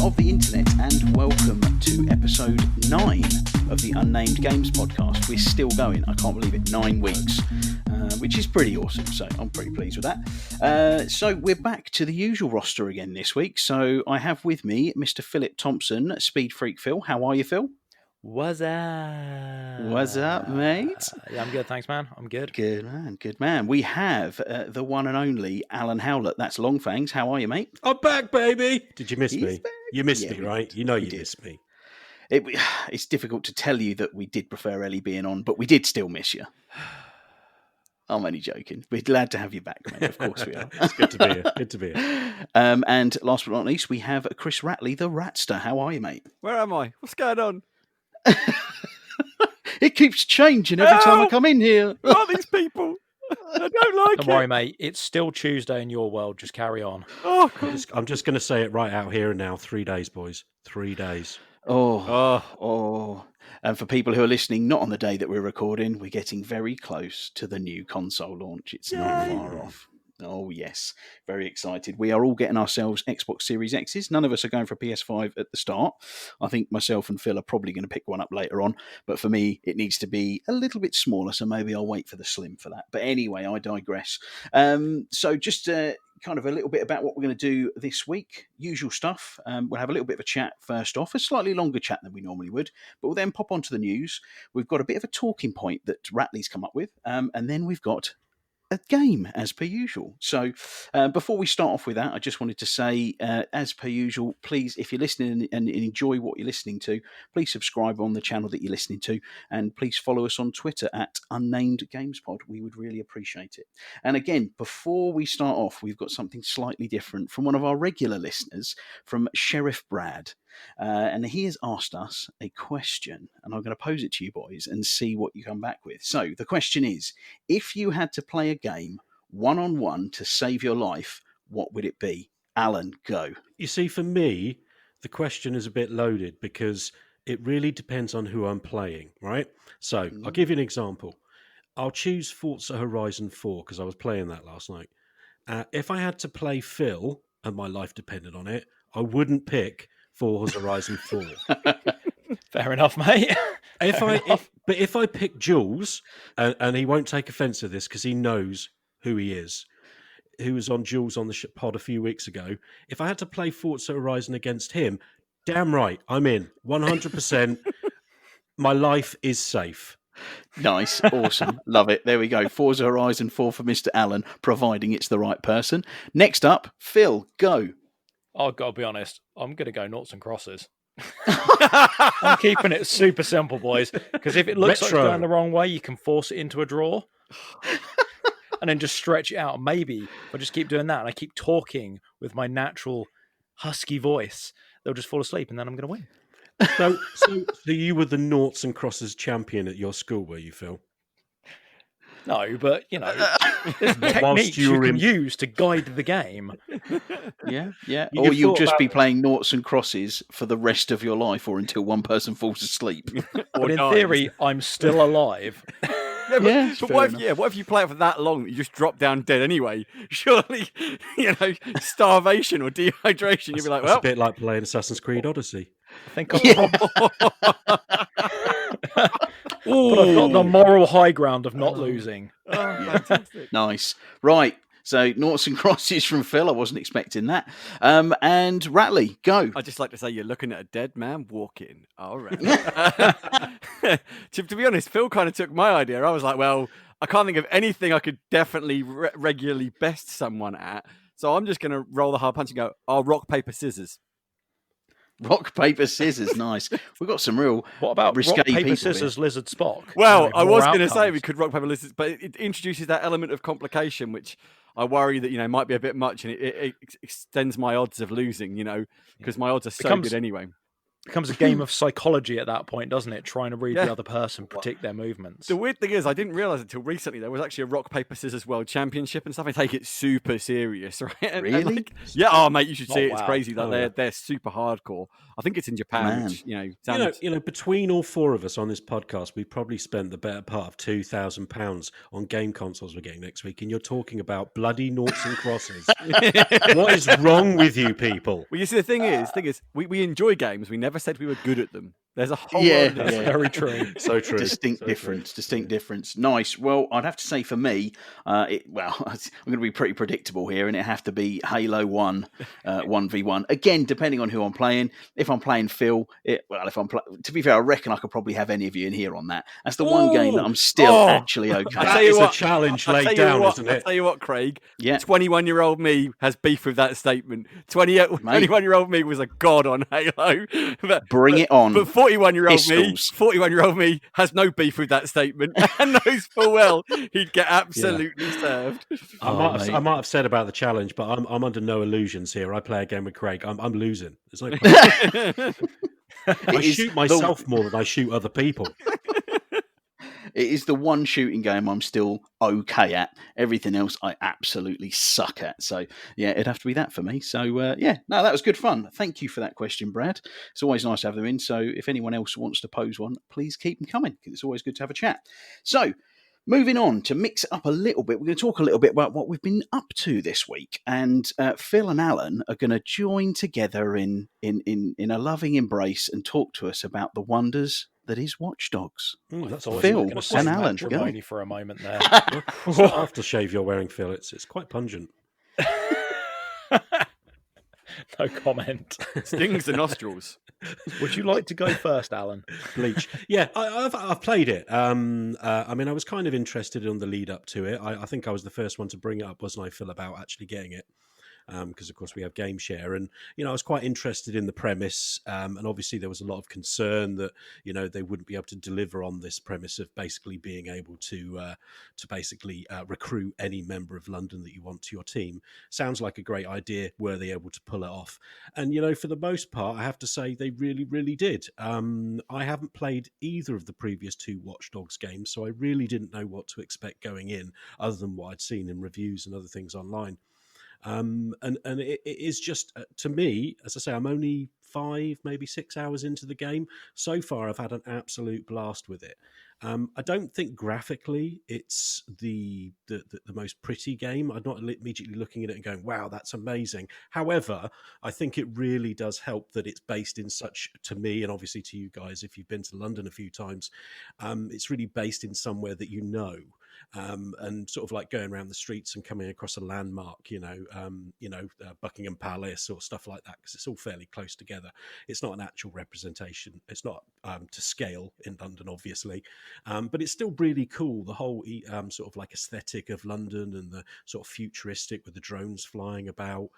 of the internet, and welcome to episode 9 of the Unnamed Games podcast. We're still going, I can't believe it, 9 weeks, which is pretty awesome, so I'm pretty pleased with that. So we're back to the usual roster again this week, so I have with me Mr. Philip Thompson, Speed Freak Phil. How are you, Phil? What's up? What's up, mate? Yeah, I'm good, thanks, man. I'm good. Good man, good man. We have the one and only Alan Howlett. That's Longfangs. How are you, mate? I'm back, baby. Did you miss He's me? back. You missed Yeah, me, we right? did. You know We you did. missed me. It's difficult to tell you that we did prefer Ellie being on, but we did still miss you. I'm only joking. We're glad to have you back, mate. Of course we are. It's good to be here. Good to be here. And last but not least, we have Chris Ratley, the Ratster. How are you, mate? Where am I? What's going on? It keeps changing every time I come in here. Who are these people? I don't like Don't it. worry, mate. It's still Tuesday in your world. Just carry on. Oh, I'm just going to say it right out here and now. 3 days, boys. 3 days. Oh. And for people who are listening, not on the day that we're recording, we're getting very close to the new console launch. It's not far off. Oh, yes. Very excited. We are all getting ourselves Xbox Series X's. None of us are going for PS5 at the start. I think myself and Phil are probably going to pick one up later on. But for me, it needs to be a little bit smaller, so maybe I'll wait for the Slim for that. But anyway, I digress. So just kind of a little bit about what we're going to do this week. Usual stuff. We'll have a little bit of a chat first off, a slightly longer chat than we normally would, but we'll then pop onto the news. We've got a bit of a talking point that Ratley's come up with, and then we've got a game as per usual. So before we start off with that, I just wanted to say, as per usual, please, if you're listening and enjoy what you're listening to, please subscribe on the channel that you're listening to, and please follow us on Twitter at Unnamed GamesPod. We would really appreciate it. And again, before we start off, we've got something slightly different from one of our regular listeners, from Sheriff Brad. And he has asked us a question, and I'm going to pose it to you boys and see what you come back with. So the question is, if you had to play a game one-on-one to save your life, what would it be? Alan, go. You see, for me, the question is a bit loaded because it really depends on who I'm playing, right? So I'll give you an example. I'll choose Forza Horizon 4 because I was playing that last night. If I had to play Phil and my life depended on it, I wouldn't pick Forza Horizon 4. Fair enough, mate. If I pick Jules, and he won't take offence to this because he knows who he is, who was on Jules on the pod a few weeks ago, if I had to play Forza Horizon against him, damn right, I'm in. 100%. My life is safe. Nice, awesome, love it. There we go. Forza Horizon 4 for Mr. Allen, providing it's the right person. Next up, Phil, go. I've got to be honest. I'm going to go Noughts and Crosses. I'm keeping it super simple, boys, because if it looks like it's going the wrong way, you can force it into a draw and then just stretch it out. Maybe if I just keep doing that and I keep talking with my natural husky voice, they'll just fall asleep and then I'm going to win. So you were the Noughts and Crosses champion at your school, were you, Phil? No, but, there's techniques you can use to guide the game. Yeah. Or you'll just be playing Noughts and Crosses for the rest of your life or until one person falls asleep. But in theory, I'm still alive. But what if you play it for that long that you just drop down dead anyway? Surely, starvation or dehydration, you'd be like, It's a bit like playing Assassin's Creed Odyssey. I think but I've got the moral high ground of not losing. Oh, fantastic. Nice. Right. So, Noughts and Crosses from Phil. I wasn't expecting that. And Ratley, go. I'd just like to say you're looking at a dead man walking. All right. to be honest, Phil kind of took my idea. I was like, well, I can't think of anything I could definitely regularly best someone at. So I'm just going to roll the hard punch and go, rock, paper, scissors. Rock, paper, scissors. Nice. We've got some real What about risque rock, paper, people scissors, here. lizard, Spock? Well, I was going to say we could rock, paper, scissors, but it introduces that element of complication, which I worry that, might be a bit much, and it extends my odds of losing, because my odds are so good anyway. becomes a game of psychology at that point, doesn't it? Trying to read Yeah. the other person, predict their movements. The weird thing is, I didn't realize until recently there was actually a rock paper scissors world championship and stuff. I take it super serious, right? And Really? like, yeah. Oh, mate, you should see it. It's wow. crazy. Like they're super hardcore. I think it's in Japan. Man. Which, Between all four of us on this podcast, we probably spent the better part of £2,000 on game consoles we're getting next week, and you're talking about bloody noughts and crosses. What is wrong with you people? Well, you see, the thing is, we enjoy games. We never said we were good at them. There's a whole Yeah, lot of That's very true. So true. Distinct difference. Nice. Well, I'd have to say for me, I'm going to be pretty predictable here, and it have to be Halo 1 1v1. Again, depending on who I'm playing. If I'm playing Phil, to be fair, I reckon I could probably have any of you in here on that. That's the one game that I'm still actually okay. That is a challenge laid down, isn't it? I'll tell you what, Craig. Yeah. 21-year-old me has beef with that statement. 21-year-old me was a god on Halo. Bring it on. But 41-year-old me has no beef with that statement and knows full well he'd get absolutely served. I might have said about the challenge, but I'm under no illusions here. I play a game with Craig. I'm losing. There's no point. I shoot myself more than I shoot other people. It is the one shooting game I'm still okay at. Everything else I absolutely suck at. So, yeah, it'd have to be that for me. So, that was good fun. Thank you for that question, Brad. It's always nice to have them in. So, if anyone else wants to pose one, please keep them coming, because it's always good to have a chat. So, moving on to mix it up a little bit, we're going to talk a little bit about what we've been up to this week. And Phil and Alan are going to join together in a loving embrace and talk to us about the wonders that is Watch Dogs. That's Phil and Alan. Go for a moment there. It's not aftershave you're wearing, Phil. It's quite pungent. No comment. Stings the nostrils. Would you like to go first, Alan? Bleach. Yeah, I've played it. I was kind of interested on the lead up to it. I think I was the first one to bring it up, wasn't I, Phil, about actually getting it? Because of course we have Game Share, and I was quite interested in the premise, and obviously there was a lot of concern that they wouldn't be able to deliver on this premise of basically being able to basically recruit any member of London that you want to your team. Sounds like a great idea. Were they able to pull it off? And for the most part, I have to say they really, really did. I haven't played either of the previous two Watch Dogs games, so I really didn't know what to expect going in, other than what I'd seen in reviews and other things online. And it is just, to me, as I say, I'm only 5, maybe 6 hours into the game. So far, I've had an absolute blast with it. I don't think graphically it's the most pretty game. I'm not immediately looking at it and going, wow, that's amazing. However, I think it really does help that it's based in such, to me, and obviously to you guys, if you've been to London a few times, it's really based in somewhere that and sort of like going around the streets and coming across a landmark, Buckingham Palace or stuff like that, because it's all fairly close together. It's not an actual representation. It's not to scale in London, obviously, but it's still really cool. The whole sort of like aesthetic of London and the sort of futuristic with the drones flying about.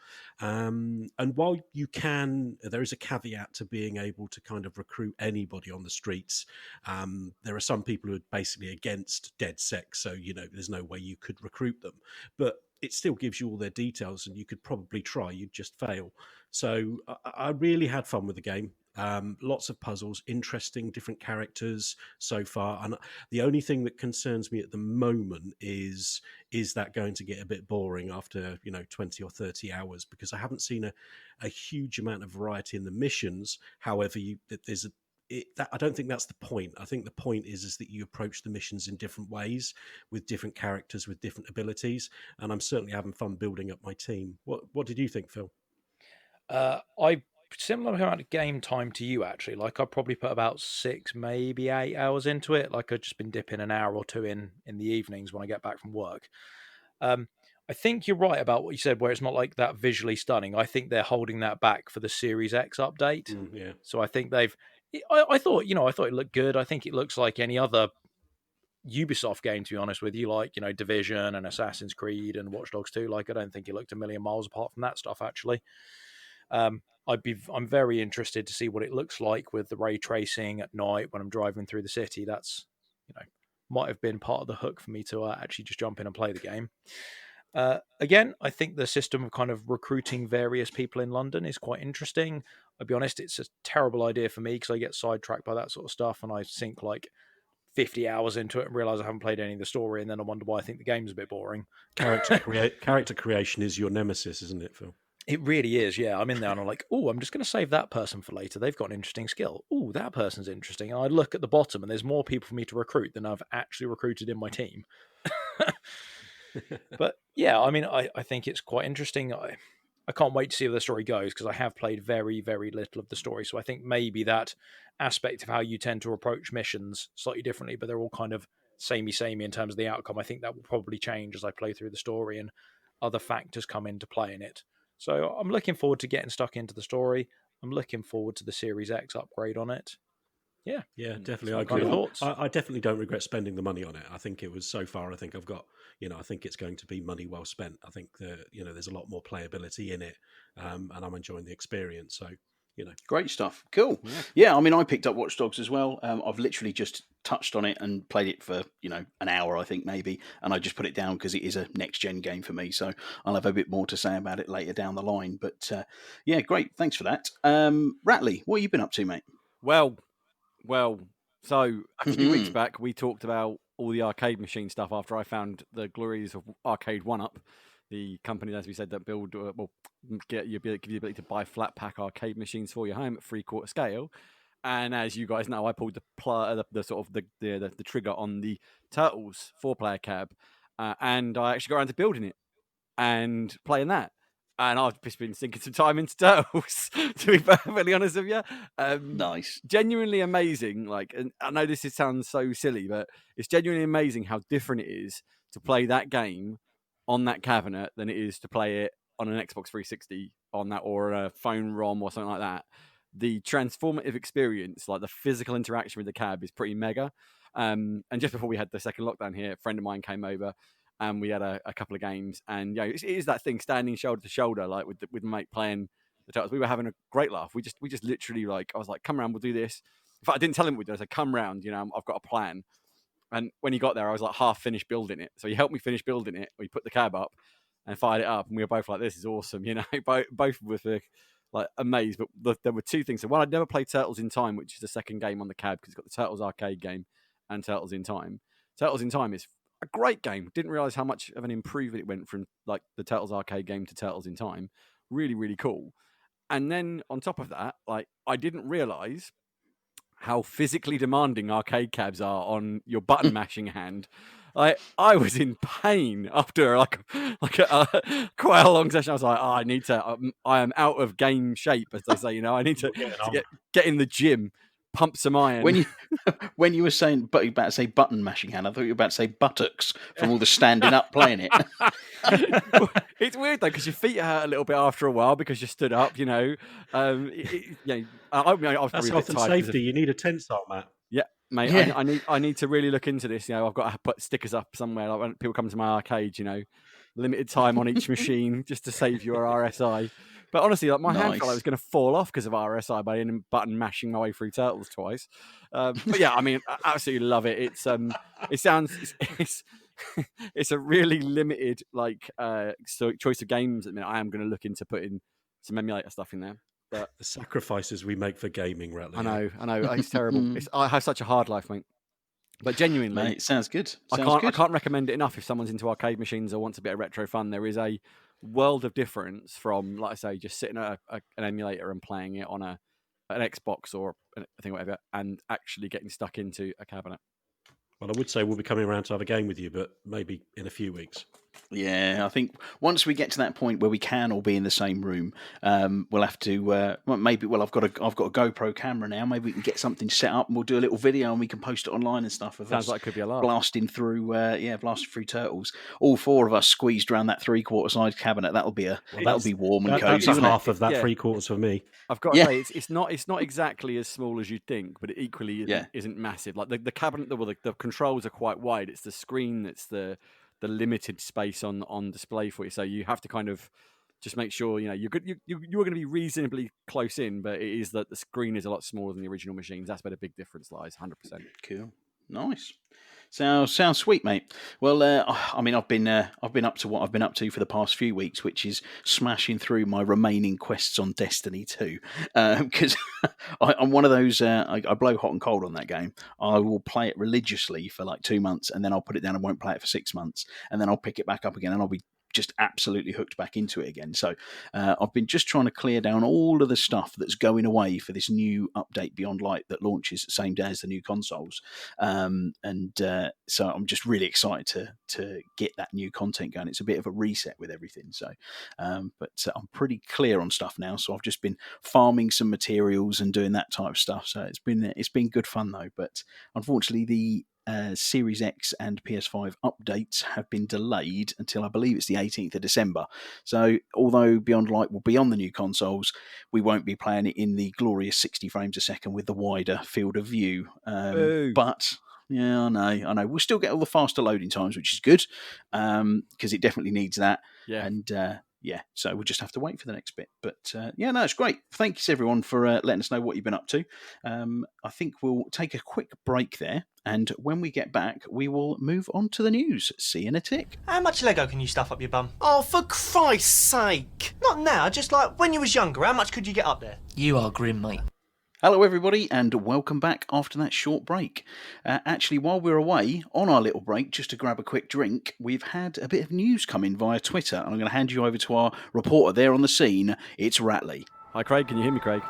And while there is a caveat to being able to kind of recruit anybody on the streets. There are some people who are basically against dead sex, so there's no way you could recruit them, but it still gives you all their details, and you could probably try, you'd just fail. So I really had fun with the game. Lots of puzzles, interesting different characters so far, and the only thing that concerns me at the moment is that going to get a bit boring after 20 or 30 hours, because I haven't seen a huge amount of variety in the missions. However, I don't think that's the point. I think the point is that you approach the missions in different ways with different characters with different abilities, and I'm certainly having fun building up my team. What did you think, Phil? I similar amount of game time to you, actually. Like, I probably put about 6, maybe 8 hours into it. Like, I've just been dipping an hour or two in the evenings when I get back from work. I think you're right about what you said, where it's not like that visually stunning. I think they're holding that back for the Series X update. Yeah. So I think I thought it looked good. I think it looks like any other Ubisoft game, to be honest with you, like, Division and Assassin's Creed and Watch Dogs 2. Like, I don't think it looked a million miles apart from that stuff, actually. I'm very interested to see what it looks like with the ray tracing at night when I'm driving through the city. That's, might have been part of the hook for me to actually just jump in and play the game. Again, I think the system of kind of recruiting various people in London is quite interesting. I'll be honest, it's a terrible idea for me because I get sidetracked by that sort of stuff and I sink like 50 hours into it and realize I haven't played any of the story, and then I wonder why I think the game's a bit boring. Character creation is your nemesis, isn't it, Phil? It really is, yeah. I'm in there and I'm like, oh, I'm just going to save that person for later. They've got an interesting skill. Oh, that person's interesting. And I look at the bottom and there's more people for me to recruit than I've actually recruited in my team. But yeah, I mean, I think it's quite interesting. I can't wait to see where the story goes because I have played very, very little of the story. So I think maybe that aspect of how you tend to approach missions slightly differently, but they're all kind of samey in terms of the outcome. I think that will probably change as I play through the story and other factors come into play in it. So I'm looking forward to getting stuck into the story. I'm looking forward to the Series X upgrade on it. Yeah. Yeah, definitely. I agree. I definitely don't regret spending the money on it. I think it was so far. I think I've got, I think it's going to be money well spent. I think there's a lot more playability in it, and I'm enjoying the experience. So, great stuff. Cool. Yeah. I mean, I picked up Watch Dogs as well. I've literally just touched on it and played it for an hour, I think maybe, and I just put it down because it is a next gen game for me. So I'll have a bit more to say about it later down the line. But yeah, great. Thanks for that. Ratley, what have you been up to, mate? Well, so a few weeks back, we talked about all the arcade machine stuff after I found the glories of Arcade 1-Up, the company, as we said, that give you the ability to buy flat pack arcade machines for your home at 3/4 scale. And as you guys know, I pulled the trigger on the Turtles 4-player cab, and I actually got around to building it and playing that. And I've just been sinking some time into Turtles, to be perfectly honest with you. Nice. Genuinely amazing. And I know this sounds so silly, but it's genuinely amazing how different it is to play that game on that cabinet than it is to play it on an Xbox 360 on that or a phone ROM or something like that. The transformative experience, like the physical interaction with the cab, is pretty mega. And just before we had the second lockdown here, a friend of mine came over. And we had a couple of games, and it is that thing, standing shoulder to shoulder, like with my mate playing the Turtles. We were having a great laugh. We just literally I was like, come around, we'll do this. In fact, I didn't tell him we'd do it. I said, come round, I've got a plan. And when he got there, I was like half finished building it. So he helped me finish building it. We put the cab up and fired it up, and we were both like, this is awesome, both of us were like amazed. But there were two things. So one, I'd never played Turtles in Time, which is the second game on the cab because it's got the Turtles arcade game and Turtles in Time. Turtles in Time is a great game. Didn't realize how much of an improvement it went from like the Turtles arcade game to Turtles in Time. Really, really cool. And then on top of that, I didn't realize how physically demanding arcade cabs are on your button mashing hand. I was in pain after quite a long session. I was like, I need to. I am out of game shape, as they say. I need to get in the gym. Pump some iron. When you were saying, but you were about to say button mashing hand, I thought you were about to say buttocks from all the standing up playing it. It's weird though because your feet hurt a little bit after a while because you stood up. I was that's health and safety. You need a tensile mat. Yeah, mate. Yeah. I need to really look into this. I've got to put stickers up somewhere. Like when people come to my arcade, limited time on each machine just to save your RSI. But honestly, my hand felt like it was going to fall off because of RSI by button mashing my way through Turtles twice. But yeah, I mean, I absolutely love it. It's it's a really limited choice of games. I mean, I am going to look into putting some emulator stuff in there. But the sacrifices we make for gaming, Ratley. I know. It's terrible. I have such a hard life, mate. But genuinely, mate, sounds good. I can't recommend it enough if someone's into arcade machines or wants a bit of retro fun. There is a world of difference from, like I say, just sitting at an emulator and playing it on an Xbox or a thing, whatever, and actually getting stuck into a cabinet. Well, I would say we'll be coming around to have a game with you, but maybe in a few weeks. Yeah, I think once we get to that point where we can all be in the same room, we'll have to maybe. Well, I've got a GoPro camera now. Maybe we can get something set up and we'll do a little video and we can post it online and stuff. Sounds like it could be a laugh. Blasting through Turtles. All four of us squeezed around that 3/4 size cabinet. That'll be warm and cozy. That's half of that 3/4 for me. I've got to say, it's not exactly as small as you'd think, but it equally isn't massive. Like the cabinet, the controls are quite wide. It's the screen that's the limited space on display for you. So you have to kind of just make sure you're good. You're going to be reasonably close in, but it is that the screen is a lot smaller than the original machines. That's where the big difference lies. 100%. Cool. Nice. Sounds sweet, mate. Well, I mean, I've been up to what I've been up to for the past few weeks, which is smashing through my remaining quests on Destiny 2. Because I'm one of those. I blow hot and cold on that game. I will play it religiously for like 2 months, and then I'll put it down and won't play it for 6 months, and then I'll pick it back up again, and I'll be just absolutely hooked back into it again. So I've been just trying to clear down all of the stuff that's going away for this new update Beyond Light that launches the same day as the new consoles. So I'm just really excited to get that new content going. It's a bit of a reset with everything. So, but I'm pretty clear on stuff now. So I've just been farming some materials and doing that type of stuff. So it's been good fun though. But unfortunately, the Series X and PS5 updates have been delayed until I believe it's the 18th of December. So although Beyond Light will be on the new consoles, we won't be playing it in the glorious 60 frames a second with the wider field of view. But yeah, I know. We'll still get all the faster loading times, which is good, because it definitely needs that. Yeah. And so we'll just have to wait for the next bit. But it's great. Thanks everyone for letting us know what you've been up to. I think we'll take a quick break there, and when we get back, we will move on to the news. See you in a tick. How much Lego can you stuff up your bum? Oh, for Christ's sake! Not now, just like when you was younger. How much could you get up there? You are grim, mate. Hello everybody, and welcome back after that short break. Actually, while we're away on our little break, just to grab a quick drink, we've had a bit of news come in via Twitter, and I'm going to hand you over to our reporter there on the scene. It's Ratley. Hi, Craig. Can you hear me, Craig?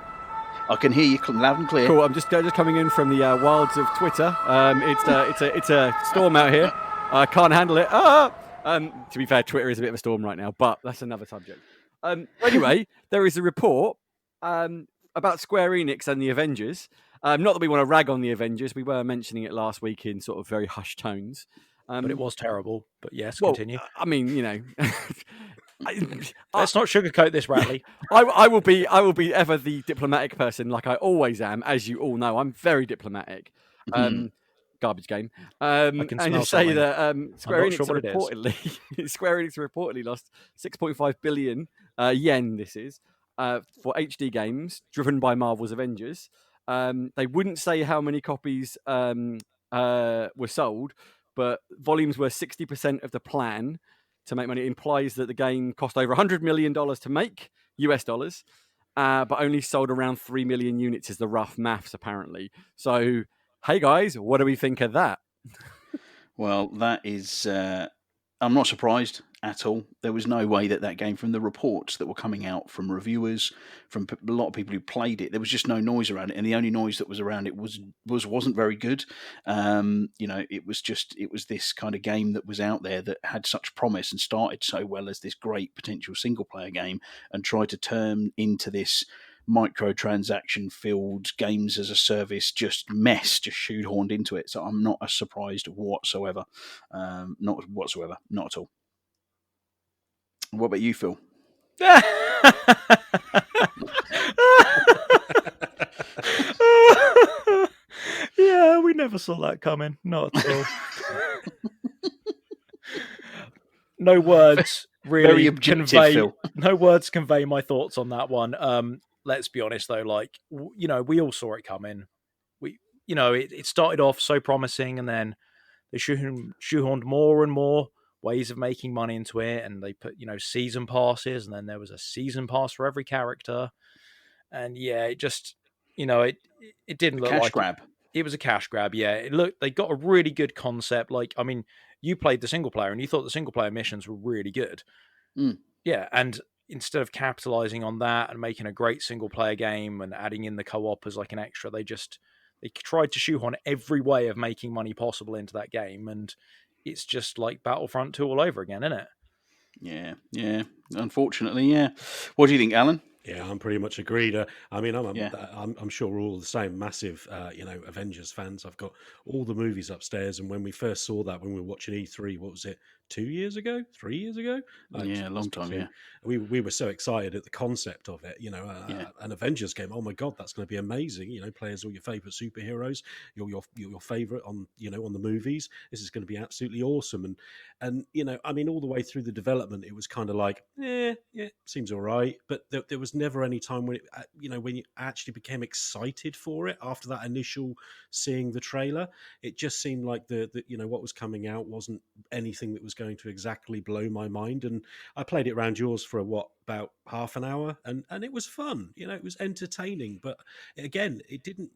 I can hear you loud and clear. Cool. I'm just coming in from the wilds of Twitter. It's a storm out here. I can't handle it. To be fair, Twitter is a bit of a storm right now, but that's another subject. Anyway, there is a report about Square Enix and the Avengers. Not that we want to rag on the Avengers. We were mentioning it last week in sort of very hushed tones. But it was terrible. But yes, continue. I mean, you know, let's not sugarcoat this, Ratley. I will be ever the diplomatic person, like I always am, as you all know. I'm very diplomatic. Garbage game. And you say that Square Enix reportedly lost 6.5 billion yen. This is for HD games driven by Marvel's Avengers. They wouldn't say how many copies were sold, but volumes were 60% of the plan to make money. It implies that the game cost over $100 million to make, US dollars, but only sold around 3 million units is the rough maths, apparently. So, hey guys, what do we think of that? Well, that is... I'm not surprised at all. There was no way that game, from the reports that were coming out from reviewers, from a lot of people who played it, there was just no noise around it, and the only noise that was around it wasn't very good. It was this kind of game that was out there that had such promise and started so well as this great potential single player game, and tried to turn into this microtransaction filled games as a service just shoehorned into it. So I'm not as surprised whatsoever. Not at all. What about you, Phil? Yeah, we never saw that coming. Not at all. No words really no words convey my thoughts on that one. Let's be honest though, like, we all saw it coming. It started off so promising, and then they shoehorned more and more ways of making money into it, and they put season passes, and then there was a season pass for every character, and it just it didn't look like cash grab. It was a cash grab. They got a really good concept. Like, I mean, you played the single player and you thought the single player missions were really good. And instead of capitalizing on that and making a great single player game and adding in the co-op as like an extra, they tried to shoehorn every way of making money possible into that game, and it's just like Battlefront 2 all over again, isn't it? Yeah. Unfortunately, yeah. What do you think, Alan? Yeah, I'm pretty much agreed. I'm sure we're all the same massive, Avengers fans. I've got all the movies upstairs, and when we first saw that, when we were watching E3, what was it, 2 years ago, 3 years ago? A long time. Yeah, we were so excited at the concept of it. An Avengers game. Oh my god, that's going to be amazing. Play as all your favorite superheroes, your favorite on on the movies. This is going to be absolutely awesome. And all the way through the development, it was kind of like, seems all right, but there was was never any time when when you actually became excited for it after that initial seeing the trailer. It just seemed like the what was coming out wasn't anything that was going to exactly blow my mind. And I played it around yours for about half an hour, and it was fun. It was entertaining, but again, it didn't.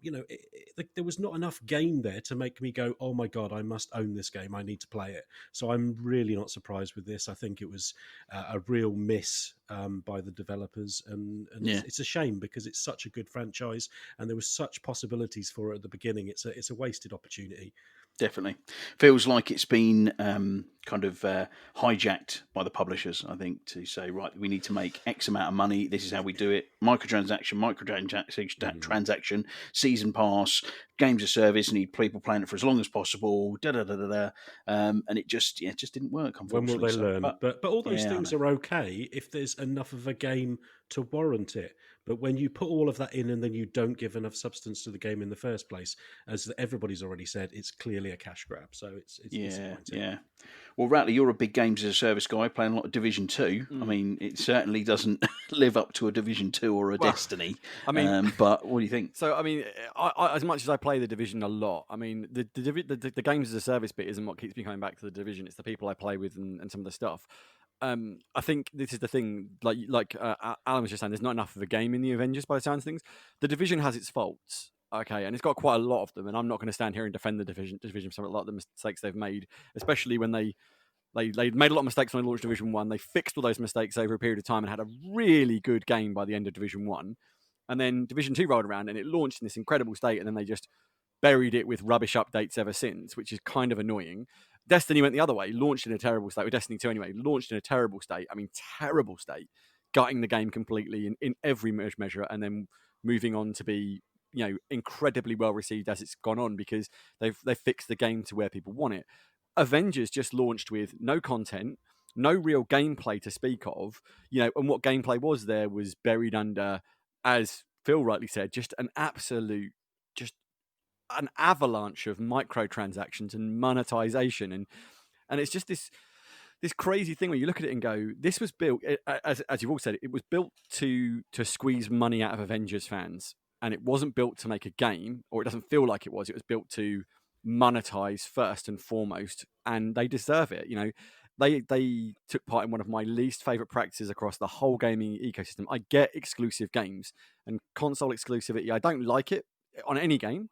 There was not enough game there to make me go, "Oh my god, I must own this game. I need to play it." So I'm really not surprised with this. I think it was a real miss by the developers, and it's a shame because it's such a good franchise, and there was such possibilities for it at the beginning. It's a wasted opportunity. Definitely feels like it's been kind of hijacked by the publishers, I think, to say, right, we need to make X amount of money. This is how we do it. Transaction, season pass, games of service. Need people playing it for as long as possible. And it just didn't work. Unfortunately, when will they learn? But all those yeah, things are okay if there's enough of a game to warrant it. But when you put all of that in and then you don't give enough substance to the game in the first place, as everybody's already said, it's clearly a cash grab. So it's disappointing. Yeah. Well, Rattler, you're a big games as a service guy, playing a lot of Division 2. I mean, it certainly doesn't live up to a Division 2 or a Destiny. I mean, but what do you think? So, I mean, I, as much as I play the Division a lot, I mean, the games as a service bit isn't what keeps me coming back to the Division. It's the people I play with and some of the stuff. I think this is the thing, like Alan was just saying, there's not enough of a game in the Avengers by the sounds of things. The Division has its faults, okay, and it's got quite a lot of them, and I'm not going to stand here and defend the Division for some of the mistakes they've made, especially when they made a lot of mistakes when they launched Division 1. They fixed all those mistakes over a period of time and had a really good game by the end of Division 1. And then Division 2 rolled around and it launched in this incredible state, and then they just buried it with rubbish updates ever since, which is kind of annoying. Destiny went the other way, launched in a terrible state, with Destiny 2 anyway, launched in a terrible state. I mean, terrible state, gutting the game completely in every measure, and then moving on to be, incredibly well received as it's gone on because they've fixed the game to where people want it. Avengers just launched with no content, no real gameplay to speak of, and what gameplay was there was buried under, as Phil rightly said, just an absolute, just an avalanche of microtransactions and monetization, and it's just this crazy thing where you look at it and go, this was built, as you've all said, it was built to squeeze money out of Avengers fans, and it wasn't built to make a game, or it doesn't feel like it was. It was built to monetize first and foremost, and they deserve it. They took part in one of my least favorite practices across the whole gaming ecosystem. I get exclusive games and console exclusivity. I don't like it on any game,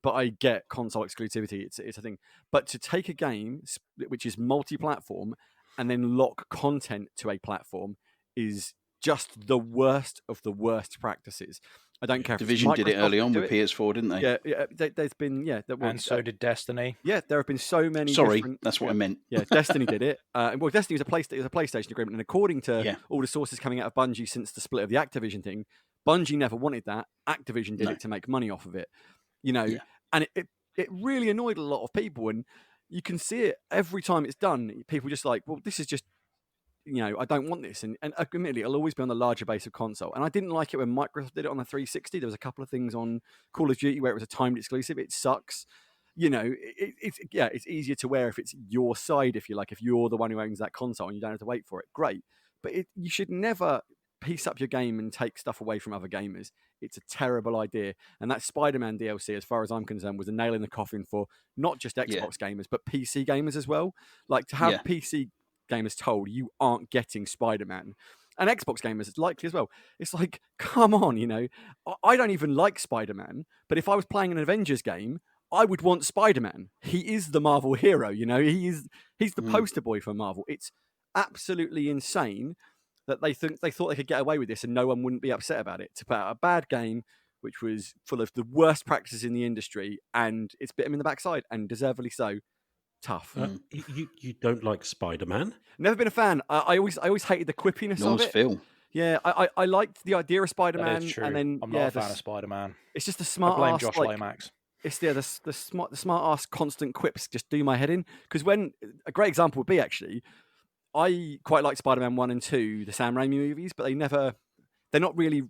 but I get console exclusivity. It's a thing. But to take a game which is multi-platform and then lock content to a platform is just the worst of the worst practices. I don't care. Division did it early on with PS4, didn't they? Yeah. There's been and so did Destiny. Yeah, there have been so many. Sorry, that's what I meant. Yeah, Destiny did it. Well, Destiny was a PlayStation agreement, and according to all the sources coming out of Bungie since the split of the Activision thing, Bungie never wanted that. Activision did it to make money off of it. And it really annoyed a lot of people, and you can see it every time it's done. People just like, well, this is just, I don't want this. And admittedly, it'll always be on the larger base of console. And I didn't like it when Microsoft did it on the 360. There was a couple of things on Call of Duty where it was a timed exclusive. It sucks. It's easier to wear if it's your side, if you like, if you're the one who owns that console and you don't have to wait for it. Great. But you should never piece up your game and take stuff away from other gamers. It's a terrible idea. And that Spider-Man DLC, as far as I'm concerned, was a nail in the coffin for not just Xbox gamers, but PC gamers as well. Like, to have PC gamers told you aren't getting Spider-Man, and Xbox gamers, it's likely as well. It's like, come on, I don't even like Spider-Man, but if I was playing an Avengers game, I would want Spider-Man. He is the Marvel hero, he's the poster boy for Marvel. It's absolutely insane that they thought they could get away with this and no one wouldn't be upset about it. To put out a bad game, which was full of the worst practices in the industry, and it's bit them in the backside, and deservedly so. Tough. You don't like Spider-Man? Never been a fan. I always hated the quippiness of it. Phil. Yeah, I liked the idea of Spider-Man. That is true. And then, I'm not a fan of Spider-Man. It's just the smart I blame ass, Josh Lomax. It's the smart ass constant quips just do my head in. Because when a great example would be, actually, I quite like Spider-Man 1 and 2, the Sam Raimi movies, but they're not really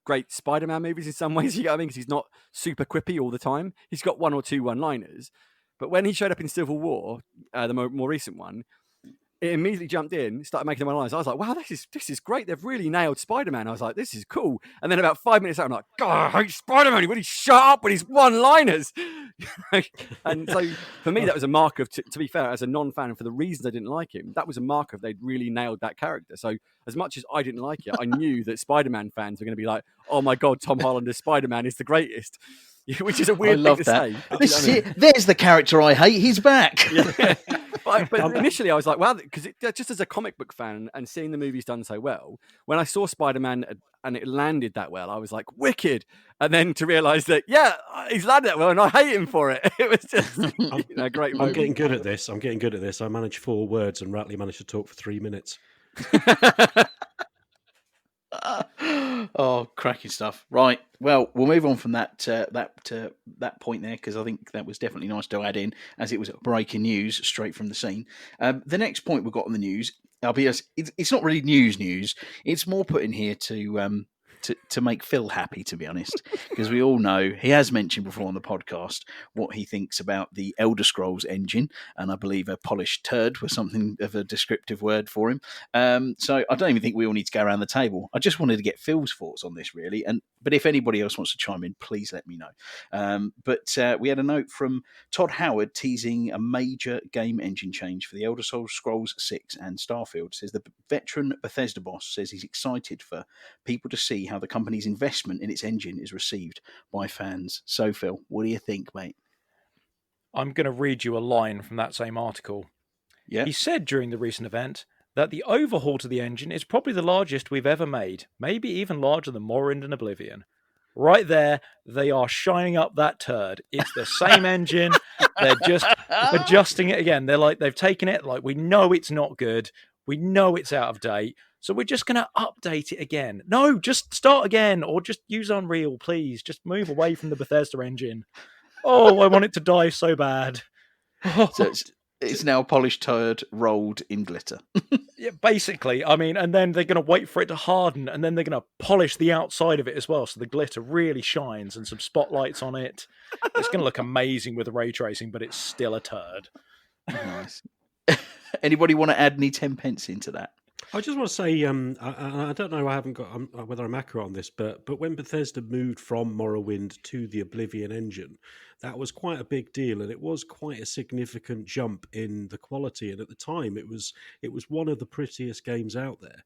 great Spider-Man movies in some ways, you know what I mean? Because he's not super quippy all the time. He's got one or two one-liners. But when he showed up in Civil War, the more recent one, it immediately jumped in, started making my lines. I was like, wow, this is great. They've really nailed Spider-Man. I was like, this is cool. And then about 5 minutes later, I'm like, God, I hate Spider-Man. Would he shut up with his one-liners? And so for me, that was a mark of, to be fair, as a non-fan, for the reasons I didn't like him, that was a mark of they'd really nailed that character. So as much as I didn't like it, I knew that Spider-Man fans were going to be like, oh my God, Tom Holland as Spider-Man is the greatest. Which is a weird thing to say. There's the character I hate. He's back. Yeah. But initially I was like, wow, because just as a comic book fan and seeing the movies done so well, when I saw Spider-Man and it landed that well, I was like, wicked. And then to realise that, yeah, he's landed that well and I hate him for it. It was just a great moment. I'm getting good at this. I managed 4 words and Ratley managed to talk for 3 minutes. Oh, cracking stuff! Right, well, we'll move on from that point there, because I think that was definitely nice to add in, as it was breaking news straight from the scene. The next point we've got on the news, I'll be honest, it's not really news. It's more put in here to make Phil happy, to be honest, because we all know he has mentioned before on the podcast what he thinks about the Elder Scrolls engine, and I believe a polished turd was something of a descriptive word for him. So I don't even think we all need to go around the table. I just wanted to get Phil's thoughts on this, really. But if anybody else wants to chime in, please let me know. But we had a note from Todd Howard teasing a major game engine change for the Elder Scrolls 6 and Starfield. Says the veteran Bethesda boss says he's excited for people to see how the company's investment in its engine is received by fans. So, Phil, what do you think, mate? I'm going to read you a line from that same article. Yeah. He said during the recent event that the overhaul to the engine is probably the largest we've ever made, maybe even larger than Morrowind and Oblivion. Right there, they are shining up that turd. It's the same engine. They're just adjusting it again. They've taken it, we know it's not good. We know it's out of date. So we're just going to update it again. No, just start again, or just use Unreal, please. Just move away from the Bethesda engine. Oh, I want it to die so bad. So it's now a polished turd rolled in glitter. Yeah, basically. I mean, and then they're going to wait for it to harden, and then they're going to polish the outside of it as well, so the glitter really shines and some spotlights on it. It's going to look amazing with the ray tracing, but it's still a turd. Nice. Anybody want to add any 10 pence into that? I just want to say, I don't know, I haven't got whether I'm accurate on this, but when Bethesda moved from Morrowind to the Oblivion engine, that was quite a big deal, and it was quite a significant jump in the quality. And at the time, it was one of the prettiest games out there.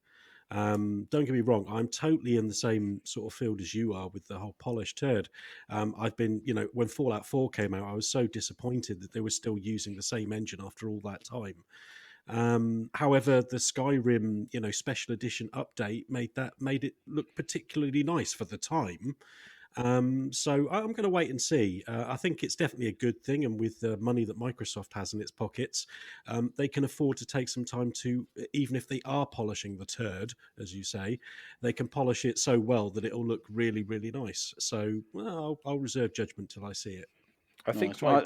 Don't get me wrong, I'm totally in the same sort of field as you are with the whole polished turd. I've been, when Fallout 4 came out, I was so disappointed that they were still using the same engine after all that time. However, the Skyrim, special edition update made it look particularly nice for the time. So I'm going to wait and see. I think it's definitely a good thing, and with the money that Microsoft has in its pockets, they can afford to take some time to, even if they are polishing the turd, as you say, they can polish it so well that it'll look really, really nice. So I'll reserve judgment till I see it. I think, nice.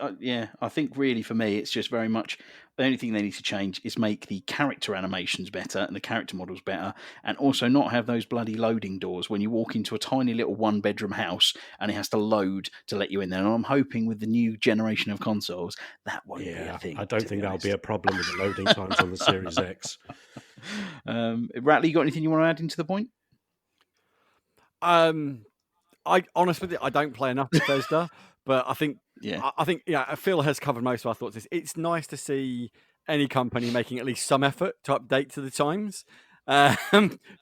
I think really for me, it's just very much the only thing they need to change is make the character animations better and the character models better, and also not have those bloody loading doors when you walk into a tiny little 1-bedroom house and it has to load to let you in there. And I'm hoping with the new generation of consoles that won't be a thing. I don't think that'll be a problem with the loading times on the Series X. Ratley, you got anything you want to add into the point? I honestly, I don't play enough Bethesda. But I think Phil has covered most of our thoughts. It's nice to see any company making at least some effort to update to the times.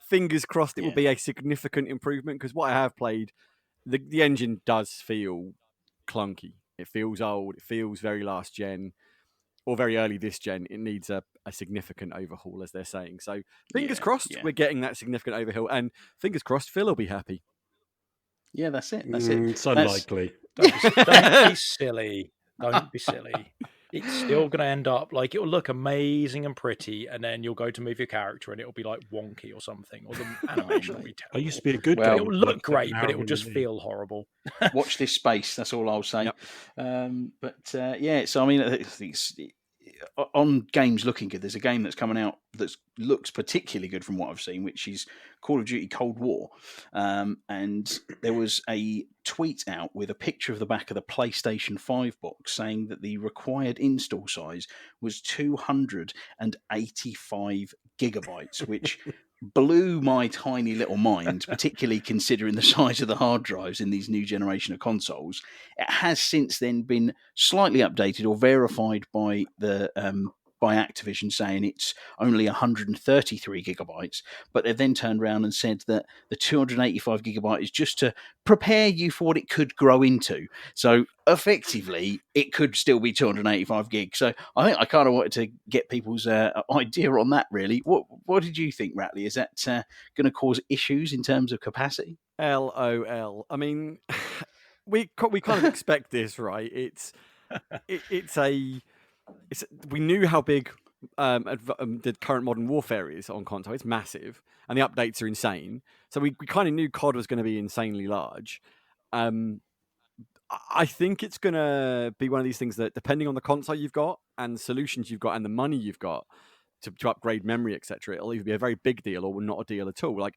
Fingers crossed it will be a significant improvement, because what I have played, the engine does feel clunky. It feels old. It feels very last gen or very early this gen. It needs a significant overhaul, as they're saying. So fingers crossed we're getting that significant overhaul, and fingers crossst Phil will be happy. Yeah, that's it. It's unlikely. Don't be silly. Don't be silly. It's still going to end up it'll look amazing and pretty, and then you'll go to move your character and it'll be wonky or something, or the animation will be terrible. I used to be a good game. It'll look great, but it will just feel horrible. Watch this space. That's all I'll say. Yep. So I mean, on games looking good, there's a game that's coming out that looks particularly good from what I've seen, which is Call of Duty Cold War. And there was a tweet out with a picture of the back of the PlayStation 5 box saying that the required install size was 285 gigabytes, which blew my tiny little mind, particularly considering the size of the hard drives in these new generation of consoles. It has since then been slightly updated or verified by the by Activision, saying it's only 133 gigabytes, but they've then turned around and said that the 285 gigabyte is just to prepare you for what it could grow into. So effectively, it could still be 285 gigs. So I think I kind of wanted to get people's idea on that, really. What did you think, Ratley? Is that going to cause issues in terms of capacity? LOL. I mean, we kind of expect this, right? We knew how big the current Modern Warfare is on console. It's massive, and the updates are insane. So we kind of knew COD was going to be insanely large. I think it's going to be one of these things that, depending on the console you've got and solutions you've got and the money you've got to upgrade memory, etc., it'll either be a very big deal or not a deal at all. Like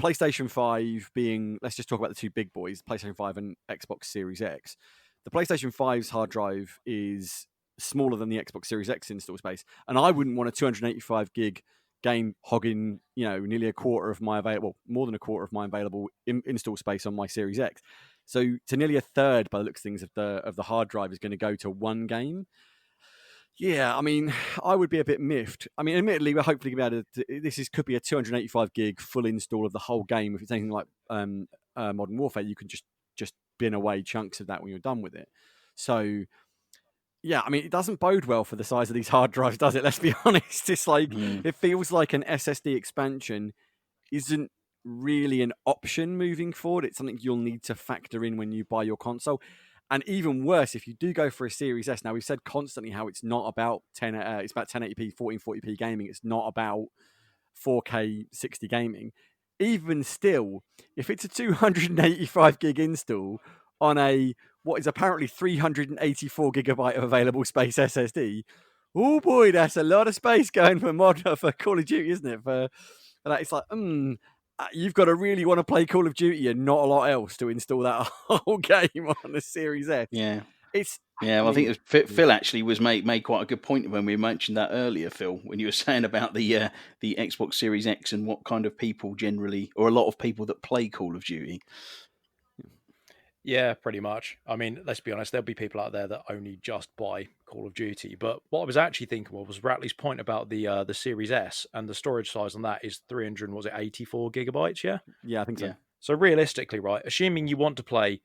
PlayStation 5 being, let's just talk about the two big boys, PlayStation 5 and Xbox Series X. The PlayStation 5's hard drive is smaller than the Xbox Series X install space, and I wouldn't want a 285 gig game hogging, nearly a quarter of my available, more than a quarter of my available install space on my Series X. So to nearly a third, by the looks of things, of the hard drive is going to go to one game. Yeah, I mean, I would be a bit miffed. I mean, admittedly, we're hopefully going to be able to. Could be a 285 gig full install of the whole game. If it's anything like Modern Warfare, you can just bin away chunks of that when you're done with it. So, yeah, I mean, it doesn't bode well for the size of these hard drives, does it? Let's be honest. It's like it feels like an SSD expansion isn't really an option moving forward. It's something you'll need to factor in when you buy your console. And even worse, if you do go for a Series S, now we've said constantly how it's not about it's about 1080p, 1440p gaming. It's not about 4K 60 gaming. Even still, if it's a 285 gig install on what is apparently 384 gigabyte of available space SSD, oh boy, that's a lot of space going for Call of Duty, isn't it? It's like, you've got to really want to play Call of Duty and not a lot else to install that whole game on the Series S. Yeah. Well, I think Phil actually made quite a good point when we mentioned that earlier, Phil, when you were saying about the Xbox Series X and what kind of people generally, or a lot of people that play Call of Duty. Yeah, pretty much. I mean, let's be honest, there'll be people out there that only just buy Call of Duty. But what I was actually thinking was Ratley's point about the Series S, and the storage size on that is 84 gigabytes, yeah? Yeah, I think so. Yeah. So realistically, right, assuming you want to play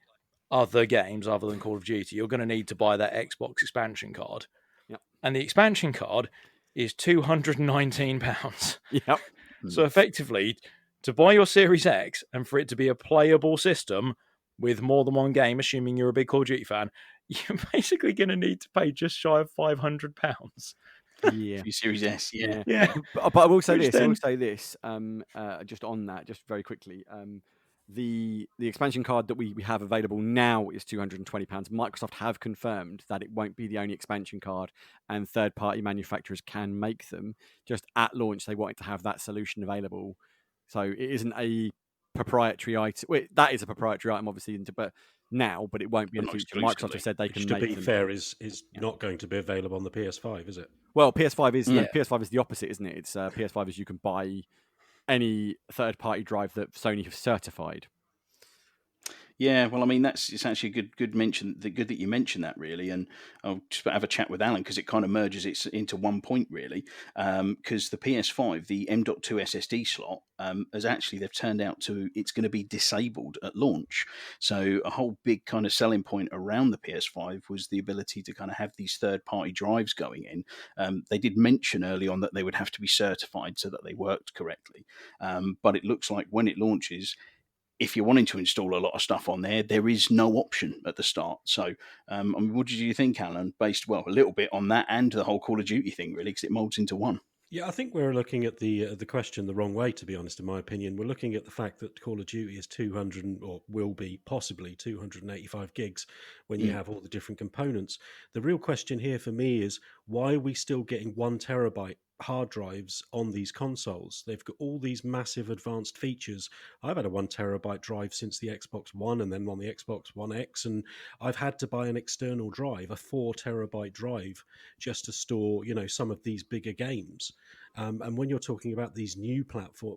other games other than Call of Duty, you're going to need to buy that Xbox expansion card. Yep. And the expansion card is £219. Yep. So effectively, to buy your Series X and for it to be a playable system with more than one game, assuming you're a big Call of Duty fan, you're basically going to need to pay just shy of £500. Yeah, for your Series S. Yeah. But I will say this. Just on that, just very quickly. The expansion card that we have available now is £220. Microsoft have confirmed that it won't be the only expansion card, and third-party manufacturers can make them. Just at launch, they wanted to have that solution available. So it isn't a proprietary item. Well, that is a proprietary item, obviously, but it won't be in the future. Microsoft have said they can make them. To be fair, is not going to be available on the PS5, is it? Well, PS5 is PS5 is the opposite, isn't it? It's PS5 is you can buy any third-party drive that Sony have certified. Yeah, well, I mean, it's actually a good mention. Good that you mentioned that, really. And I'll just have a chat with Alan because it kind of merges it into one point, really. Because the PS5, the M.2 SSD slot, they've turned out it's going to be disabled at launch. So a whole big kind of selling point around the PS5 was the ability to kind of have these third-party drives going in. They did mention early on that they would have to be certified so that they worked correctly. But it looks like when it launches, if you're wanting to install a lot of stuff on there is no option at the start. So, I mean, what did you think, Alan? Based, a little bit on that and the whole Call of Duty thing, really, because it molds into one. Yeah, I think we're looking at the question the wrong way, to be honest, in my opinion. We're looking at the fact that Call of Duty is 200 or will be possibly 285 gigs when you have all the different components. The real question here for me is why are we still getting 1 terabyte hard drives on these consoles? They've got all these massive advanced features. I've had a 1 terabyte drive since the Xbox One and then on the Xbox One X, and I've had to buy an external drive, a 4 terabyte drive, just to store, some of these bigger games. And when you're talking about these new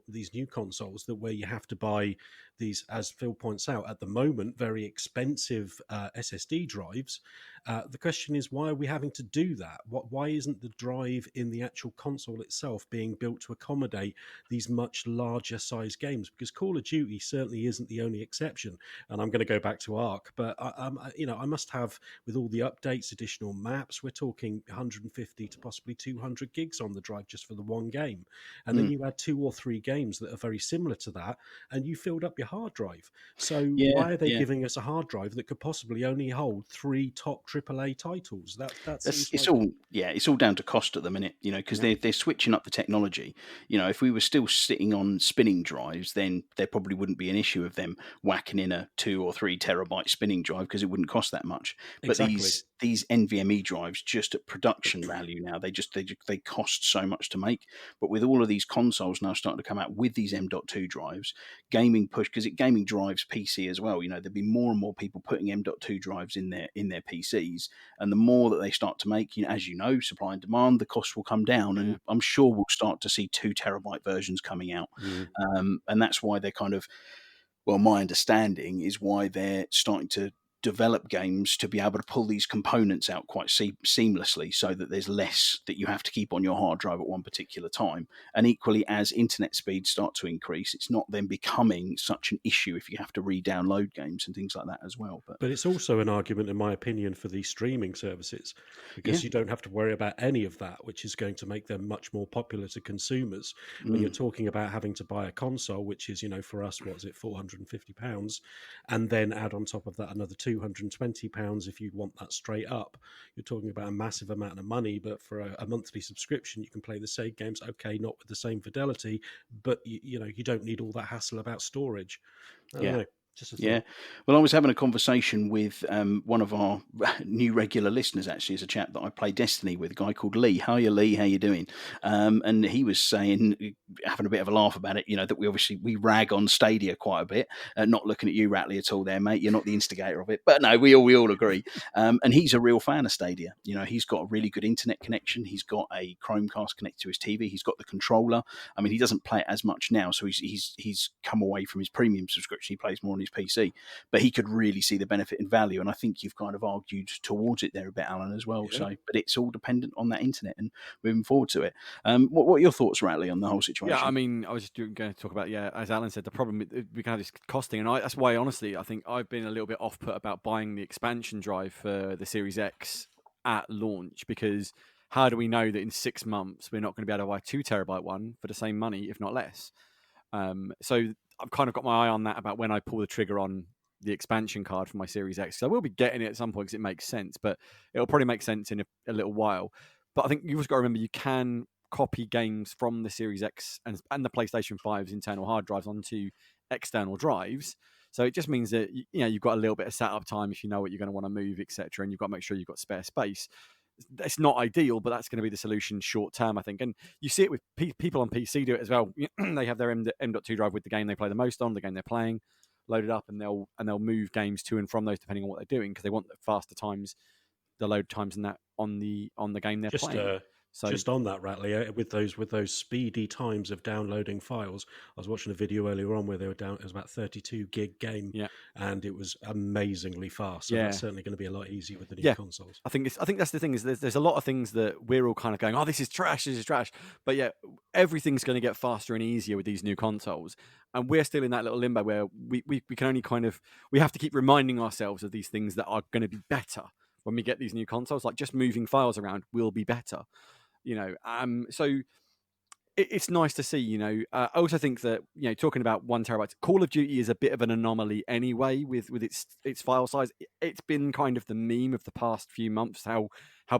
these new consoles, that where you have to buy these, as Phil points out, at the moment, very expensive SSD drives, the question is, why are we having to do that? Why isn't the drive in the actual console itself being built to accommodate these much larger size games? Because Call of Duty certainly isn't the only exception. And I'm going to go back to Ark, but I must have, with all the updates, additional maps, we're talking 150 to possibly 200 gigs on the drive just for the one game. And then you add 2 or 3 games that are very similar to that, and you filled up your hard drive. So why are they giving us a hard drive that could possibly only hold 3 top AAA titles? That seems it's all down to cost at the minute, because they're switching up the technology. If we were still sitting on spinning drives, then there probably wouldn't be an issue of them whacking in a 2 or 3 terabyte spinning drive because it wouldn't cost that much. But exactly. these NVMe drives, just at production value now, they cost so much to make. But with all of these consoles now starting to come out with these M.2 drives, gaming drives PC as well. There'll be more and more people putting M.2 drives in their PCs, and the more that they start to make, as supply and demand, the cost will come down, and I'm sure we'll start to see 2 terabyte versions coming out, and that's why they're kind of, my understanding is why they're starting to develop games to be able to pull these components out quite seamlessly, so that there's less that you have to keep on your hard drive at one particular time. And equally, as internet speeds start to increase, it's not then becoming such an issue if you have to re-download games and things like that as well. But it's also an argument, in my opinion, for these streaming services, because you don't have to worry about any of that, which is going to make them much more popular to consumers. When you're talking about having to buy a console, which is, for us, what is it, £450, and then add on top of that another £220 if you want that straight up, you're talking about a massive amount of money. But for a monthly subscription, you can play the same games, okay, not with the same fidelity, but you don't need all that hassle about storage. I don't know. Yeah. Well, I was having a conversation with one of our new regular listeners, actually, is a chap that I play Destiny with, a guy called Lee. How are you, Lee? How you doing? And he was saying, having a bit of a laugh about it, that we rag on Stadia quite a bit. Not looking at you, Ratley, at all there, mate. You're not the instigator of it. But no, we all agree. And he's a real fan of Stadia. He's got a really good internet connection. He's got a Chromecast connected to his TV. He's got the controller. I mean, he doesn't play it as much now, so he's come away from his premium subscription. He plays more on his PC, but he could really see the benefit and value, and I think you've kind of argued towards it there a bit, Alan, as well. So, but it's all dependent on that internet and moving forward to it. What are your thoughts, Ratley, on the whole situation? Yeah, I mean, I was just going to talk about, as Alan said, the problem we can have is costing, and that's why, honestly, I think I've been a little bit off-put about buying the expansion drive for the Series X at launch, because how do we know that in 6 months we're not going to be able to buy a 2 terabyte one for the same money, if not less? So I've kind of got my eye on that about when I pull the trigger on the expansion card for my Series X. So I will be getting it at some point because it makes sense, but it'll probably make sense in a little while. But I think you've also got to remember you can copy games from the Series X and the PlayStation 5's internal hard drives onto external drives. So it just means that you've got a little bit of setup time if you know what you're going to want to move, etc., and you've got to make sure you've got spare space. It's not ideal, but that's going to be the solution short term, I think. And you see it with people on PC do it as well. They have their M.2 drive with the game they play the most on, the game they're playing, loaded up, and they'll move games to and from those depending on what they're doing, because they want the faster times, the load times, and that on the game they're playing. So just on that, Ratley, with those speedy times of downloading files, I was watching a video earlier on where they were down. It was about 32 gig game, and it was amazingly fast. So that's certainly going to be a lot easier with the new consoles. I think that's the thing, is there's a lot of things that we're all kind of going, oh, this is trash, but everything's going to get faster and easier with these new consoles, and we're still in that little limbo where we can only we have to keep reminding ourselves of these things that are going to be better when we get these new consoles. Like just moving files around will be better. So it's nice to see. I also think that talking about 1 terabyte, Call of Duty is a bit of an anomaly anyway with its file size. It's been kind of the meme of the past few months how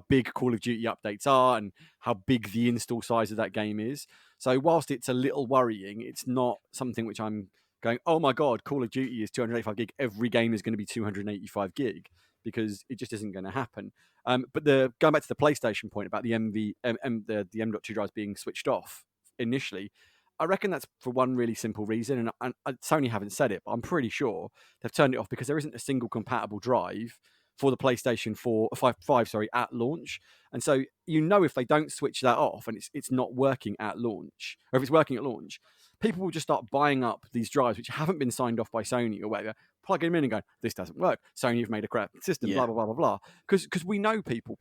big Call of Duty updates are and how big the install size of that game is. So whilst it's a little worrying, it's not something which I'm going, oh my god, Call of Duty is 285 gig. Every game is going to be 285 gig, because it just isn't going to happen. But going back to the PlayStation point about the the M.2 drives being switched off initially, I reckon that's for one really simple reason, and Sony haven't said it, but I'm pretty sure they've turned it off because there isn't a single compatible drive for the PlayStation 5 at launch. And so if they don't switch that off and it's not working at launch, or if it's working at launch, people will just start buying up these drives which haven't been signed off by Sony or whatever, plugging them in and going, this doesn't work. Sony have made a crap system, blah, blah, blah, blah, blah. Because we know people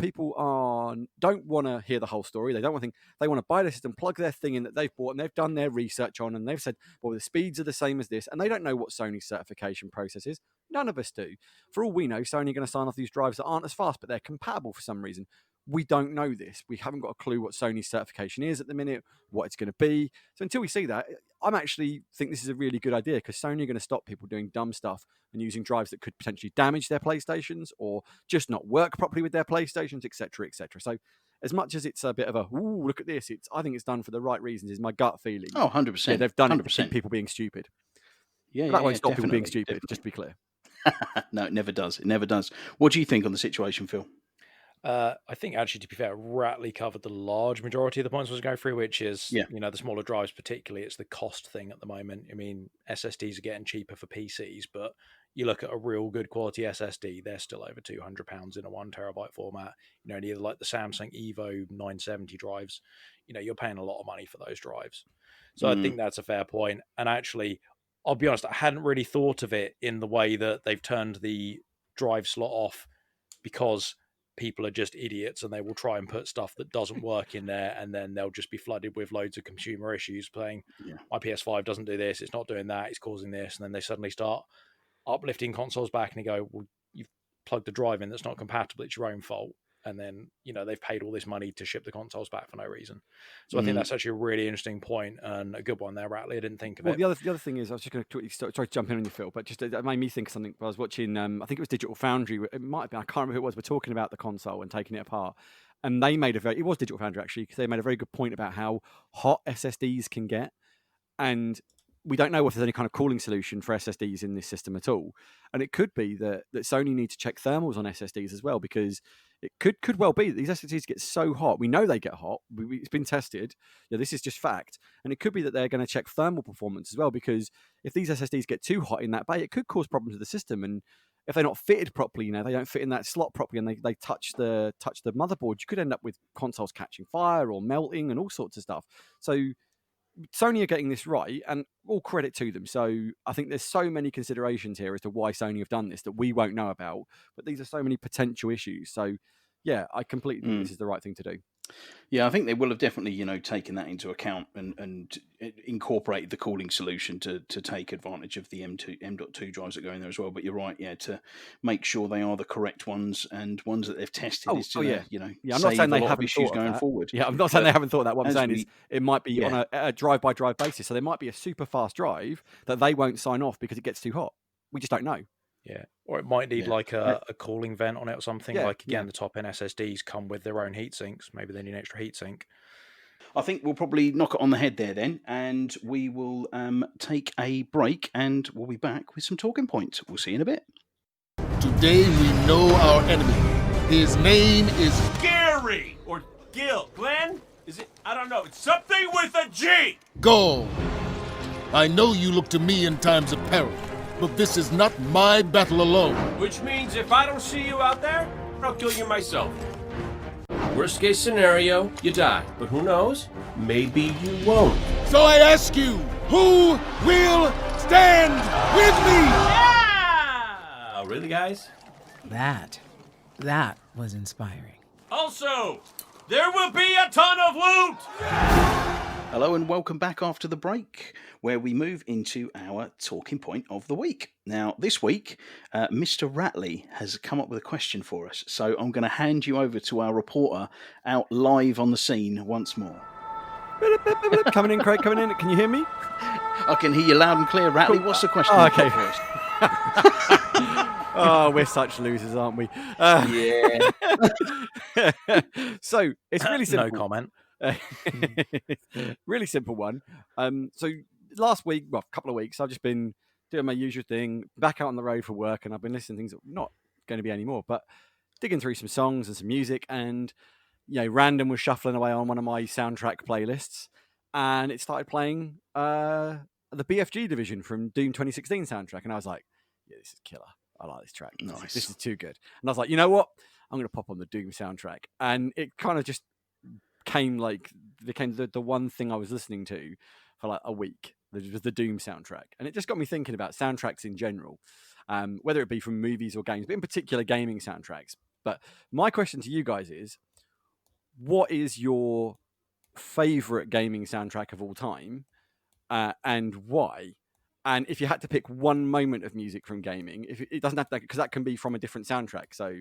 don't want to hear the whole story. They don't want to think, they want to buy the system, plug their thing in that they've bought and they've done their research on, and they've said, well, the speeds are the same as this, and they don't know what Sony's certification process is. None of us do. For all we know, Sony are going to sign off these drives that aren't as fast, but they're compatible for some reason. We don't know this. We haven't got a clue what Sony's certification is at the minute, what it's going to be. So until we see that, I'm actually think this is a really good idea, because Sony are going to stop people doing dumb stuff and using drives that could potentially damage their PlayStations or just not work properly with their PlayStations, etc., etc. So as much as it's a bit of a, ooh, look at this, I think it's done for the right reasons, is my gut feeling. Oh, 100%. Yeah, they've done 100%. it to keep people being stupid. Yeah, that won't stop people being definitely, stupid, just to be clear. No, it never does. It never does. What do you think on the situation, Phil? I think, actually, to be fair, Ratley covered the large majority of the points I was going through, which is, the smaller drives particularly, it's the cost thing at the moment. I mean, SSDs are getting cheaper for PCs, but you look at a real good quality SSD, they're still over £200 in a 1 terabyte format. Either like the Samsung Evo 970 drives, you're paying a lot of money for those drives. So I think that's a fair point. And actually, I'll be honest, I hadn't really thought of it in the way that they've turned the drive slot off, because people are just idiots and they will try and put stuff that doesn't work in there, and then they'll just be flooded with loads of consumer issues saying, my PS5 doesn't do this, it's not doing that, it's causing this. And then they suddenly start uplifting consoles back and they go, well, you've plugged the drive in that's not compatible, it's your own fault. And then, they've paid all this money to ship the consoles back for no reason. So I think that's actually a really interesting point and a good one there, Ratley. I didn't think of it. The other thing is, I was just going to quickly sorry to jump in on you, Phil, but just it made me think of something. I was watching, I think it was Digital Foundry. It might have been, I can't remember who it was. We're talking about the console and taking it apart. And they made it was Digital Foundry, actually, because they made a very good point about how hot SSDs can get. And we don't know if there's any kind of cooling solution for SSDs in this system at all. And it could be that Sony need to check thermals on SSDs as well, because it could well be that these SSDs get so hot. We know they get hot. It's been tested. This is just fact. And it could be that they're going to check thermal performance as well, because if these SSDs get too hot in that bay, it could cause problems with the system. And if they're not fitted properly, they don't fit in that slot properly, and they touch the motherboard, you could end up with consoles catching fire or melting and all sorts of stuff. So Sony are getting this right, and all credit to them. So I think there's so many considerations here as to why Sony have done this that we won't know about, but these are so many potential issues. So yeah, I completely think this is the right thing to do. Yeah, I think they will have definitely, taken that into account and incorporated the cooling solution to take advantage of the M.2 drives that go in there as well. But you're right, to make sure they are the correct ones and ones that they've tested. I'm not saying they haven't issues thought going of that. forward. Yeah, I'm not saying they haven't thought of that. What I'm saying is it might be on a drive-by-drive basis. So there might be a super fast drive that they won't sign off because it gets too hot. We just don't know. Yeah, or it might need like a cooling vent on it or something. The top-end SSDs come with their own heat sinks. Maybe they need an extra heat sink. I think we'll probably knock it on the head there then, and we will take a break, and we'll be back with some talking points. We'll see you in a bit. Today we know our enemy. His name is Gary or Gil. Glenn? Is it? I don't know. It's something with a G. Go. I know you look to me in times of peril, but this is not my battle alone. Which means if I don't see you out there, I'll kill you myself. Worst case scenario, you die. But who knows? Maybe you won't. So I ask you, who will stand with me? Yeah! Really, guys? That was inspiring. Also, there will be a ton of loot! Hello and welcome back after the break, where we move into our talking point of the week. Now, this week, Mr. Ratley has come up with a question for us, so I'm going to hand you over to our reporter out live on the scene once more. Coming in, Craig, coming in. Can you hear me? I can hear you loud and clear, Ratley. What's the question? Oh, you've got okay. for us? Oh, we're such losers, aren't we? Yeah. So it's really simple. No comment. Really simple one. So last week, well, a couple of weeks, I've just been doing my usual thing, back out on the road for work, and I've been listening to things that are not going to be anymore, but digging through some songs and some music, and random was shuffling away on one of my soundtrack playlists, and it started playing the BFG division from Doom 2016 soundtrack, and I was like, yeah, this is killer. I like this track. Nice. This is too good. And I was like, you know what? I'm going to pop on the Doom soundtrack. And it kind of just became the one thing I was listening to for like a week. It was the Doom soundtrack. And it just got me thinking about soundtracks in general, whether it be from movies or games, but in particular gaming soundtracks. But my question to you guys is, what is your favorite gaming soundtrack of all time, and why? And if you had to pick one moment of music from gaming, if it doesn't have to, because that can be from a different soundtrack. So,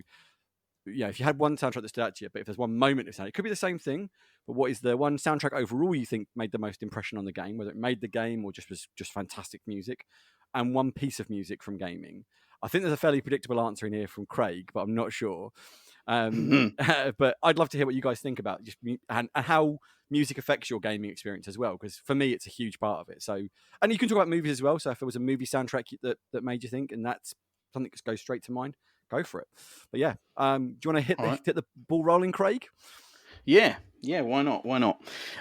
if you had one soundtrack that stood out to you, but if there's one moment of sound, it could be the same thing. But what is the one soundtrack overall you think made the most impression on the game, whether it made the game or just was just fantastic music, and one piece of music from gaming? I think there's a fairly predictable answer in here from Craig, but I'm not sure. But I'd love to hear what you guys think about just and how music affects your gaming experience as well, because for me it's a huge part of it. So, and you can talk about movies as well. So if there was a movie soundtrack that made you think, and that's something that goes straight to mind, go for it. But yeah, do you want to hit the ball rolling, Craig? Yeah, why not?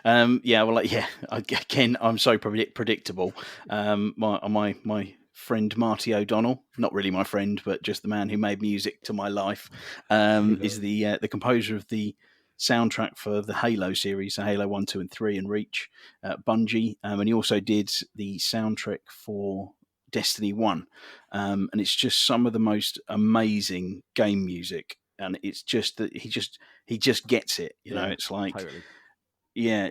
Again, I'm so predictable. My friend Marty O'Donnell, not really my friend, but just the man who made music to my life, is the composer of the soundtrack for the Halo series, so Halo 1, 2, and 3, and Reach, Bungie, and he also did the soundtrack for Destiny 1, and it's just some of the most amazing game music, and it's just that he just gets it, you know. It's like totally. Yeah,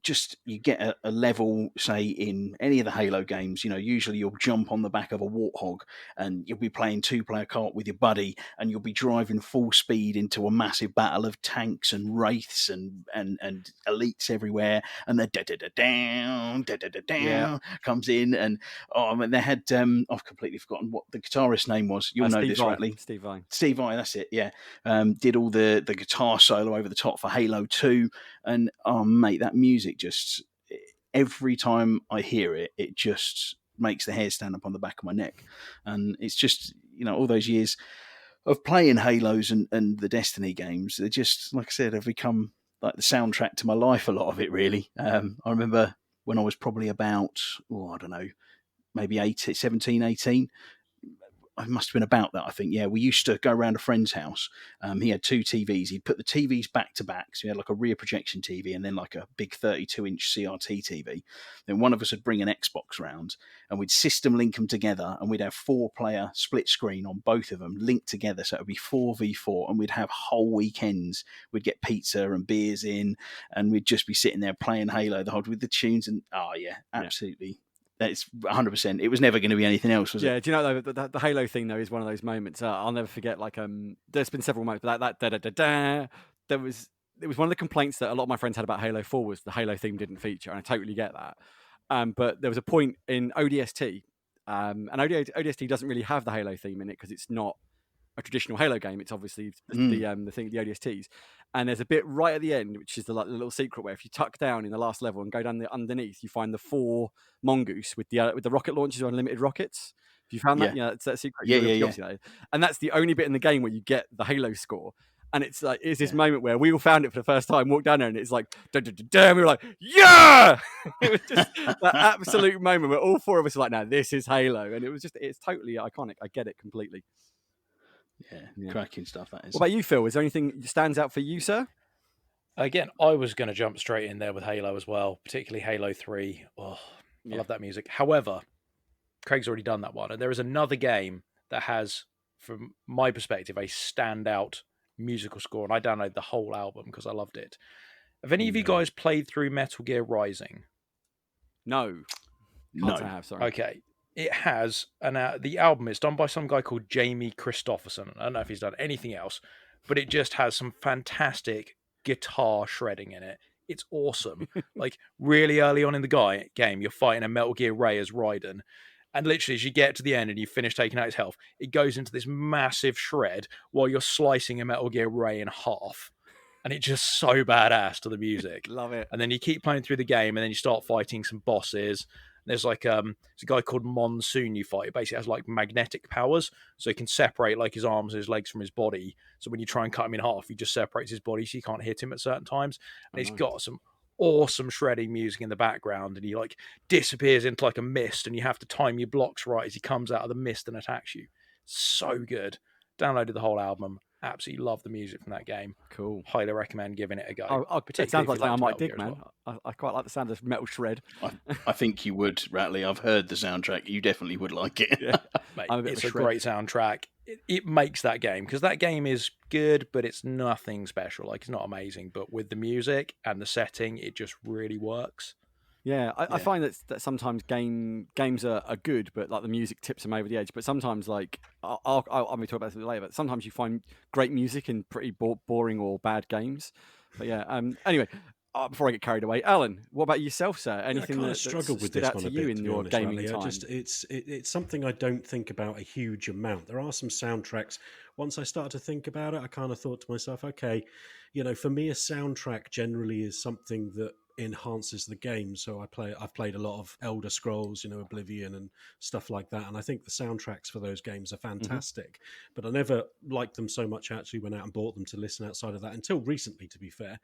just you get a level, say, in any of the Halo games, usually you'll jump on the back of a Warthog and you'll be playing two-player co-op with your buddy, and you'll be driving full speed into a massive battle of tanks and wraiths and elites everywhere, and the da-da-da-down comes in, and they had, I've completely forgotten what the guitarist's name was. You'll know this, Ratley. Steve Vai, that's it, yeah. Did all the guitar solo over the top for Halo 2, and oh mate, that music just, every time I hear it, it just makes the hair stand up on the back of my neck. And it's just, all those years of playing Halos and the Destiny games, they're just, like I said, have become like the soundtrack to my life, a lot of it, really. I remember when I was probably about, I don't know, maybe 17, 18, I must have been about that, I think. Yeah, we used to go around a friend's house. He had two TVs. He'd put the TVs back to back. So he had like a rear projection TV and then like a big 32-inch CRT TV. Then one of us would bring an Xbox round and we'd system link them together, and we'd have 4-player split screen on both of them linked together. So it would be 4v4, and we'd have whole weekends. We'd get pizza and beers in, and we'd just be sitting there playing Halo the whole with the tunes. And absolutely. Yeah. It's 100%. It was never going to be anything else, was it? Yeah, do you know, though, the Halo thing, though, is one of those moments. I'll never forget, like, there's been several moments, but that da-da-da-da, it was one of the complaints that a lot of my friends had about Halo 4 was the Halo theme didn't feature, and I totally get that. But there was a point in ODST, and ODST doesn't really have the Halo theme in it because it's not a traditional Halo game. It's obviously the ODSTs. And there's a bit right at the end, which is the little secret where if you tuck down in the last level and go down underneath, you find the 4 mongoose with the rocket launchers or unlimited rockets. Have you found that? Yeah, it's that secret. Yeah. And that's the only bit in the game where you get the Halo score. And it's like, it's this moment where we all found it for the first time, walked down there, and it's like, and we were like, yeah! It was just that absolute moment where all 4 of us were like, no, this is Halo. And it's totally iconic. I get it completely. Yeah, cracking stuff, that is. What about you, Phil? Is there anything that stands out for you, sir? Again, I was going to jump straight in there with Halo as well, particularly Halo 3. Oh, I love that music. However, Craig's already done that one. And there is another game that has, from my perspective, a standout musical score. And I downloaded the whole album because I loved it. Have any of you guys played through Metal Gear Rising? No. No. I have, sorry. Okay. It has, and the album is done by some guy called Jamie Christopherson. I don't know if he's done anything else, but it just has some fantastic guitar shredding in it. It's awesome. Like really early on in the game, you're fighting a Metal Gear Ray as Raiden. And literally, as you get to the end and you finish taking out his health, it goes into this massive shred while you're slicing a Metal Gear Ray in half. And it's just so badass to the music. Love it. And then you keep playing through the game, and then you start fighting some bosses. There's like there's a guy called Monsoon you fight. He basically has like magnetic powers, so he can separate like his arms and his legs from his body. So when you try and cut him in half, he just separates his body, so you can't hit him at certain times. And he's got some awesome shredding music in the background, and he like disappears into like a mist, and you have to time your blocks right as he comes out of the mist and attacks you. So good. Downloaded the whole album. Absolutely love the music from that game. Cool. Highly recommend giving it a go. It sounds like I might dig, man. I quite like the sound of Metal Shred. I think you would, Ratley. I've heard the soundtrack. You definitely would like it. Yeah. Mate, it's a great soundtrack. It makes that game, because that game is good, but it's nothing special. Like, it's not amazing, but with the music and the setting, it just really works. Yeah, I find that sometimes games are good, but like the music tips them over the edge. But sometimes, like I'll be talking about this later, but sometimes you find great music in pretty boring or bad games. But yeah, anyway, before I get carried away, Alan, what about yourself, sir? Anything that struggled with stood this out one to a you bit, in to be your honest, gaming Ratley. time? It's something I don't think about a huge amount. There are some soundtracks. Once I started to think about it, I kind of thought to myself, okay, for me, a soundtrack generally is something that enhances the game. So I've played a lot of Elder Scrolls, Oblivion and stuff like that, and I think the soundtracks for those games are fantastic. But I never liked them so much. I actually went out and bought them to listen outside of that until recently, to be fair.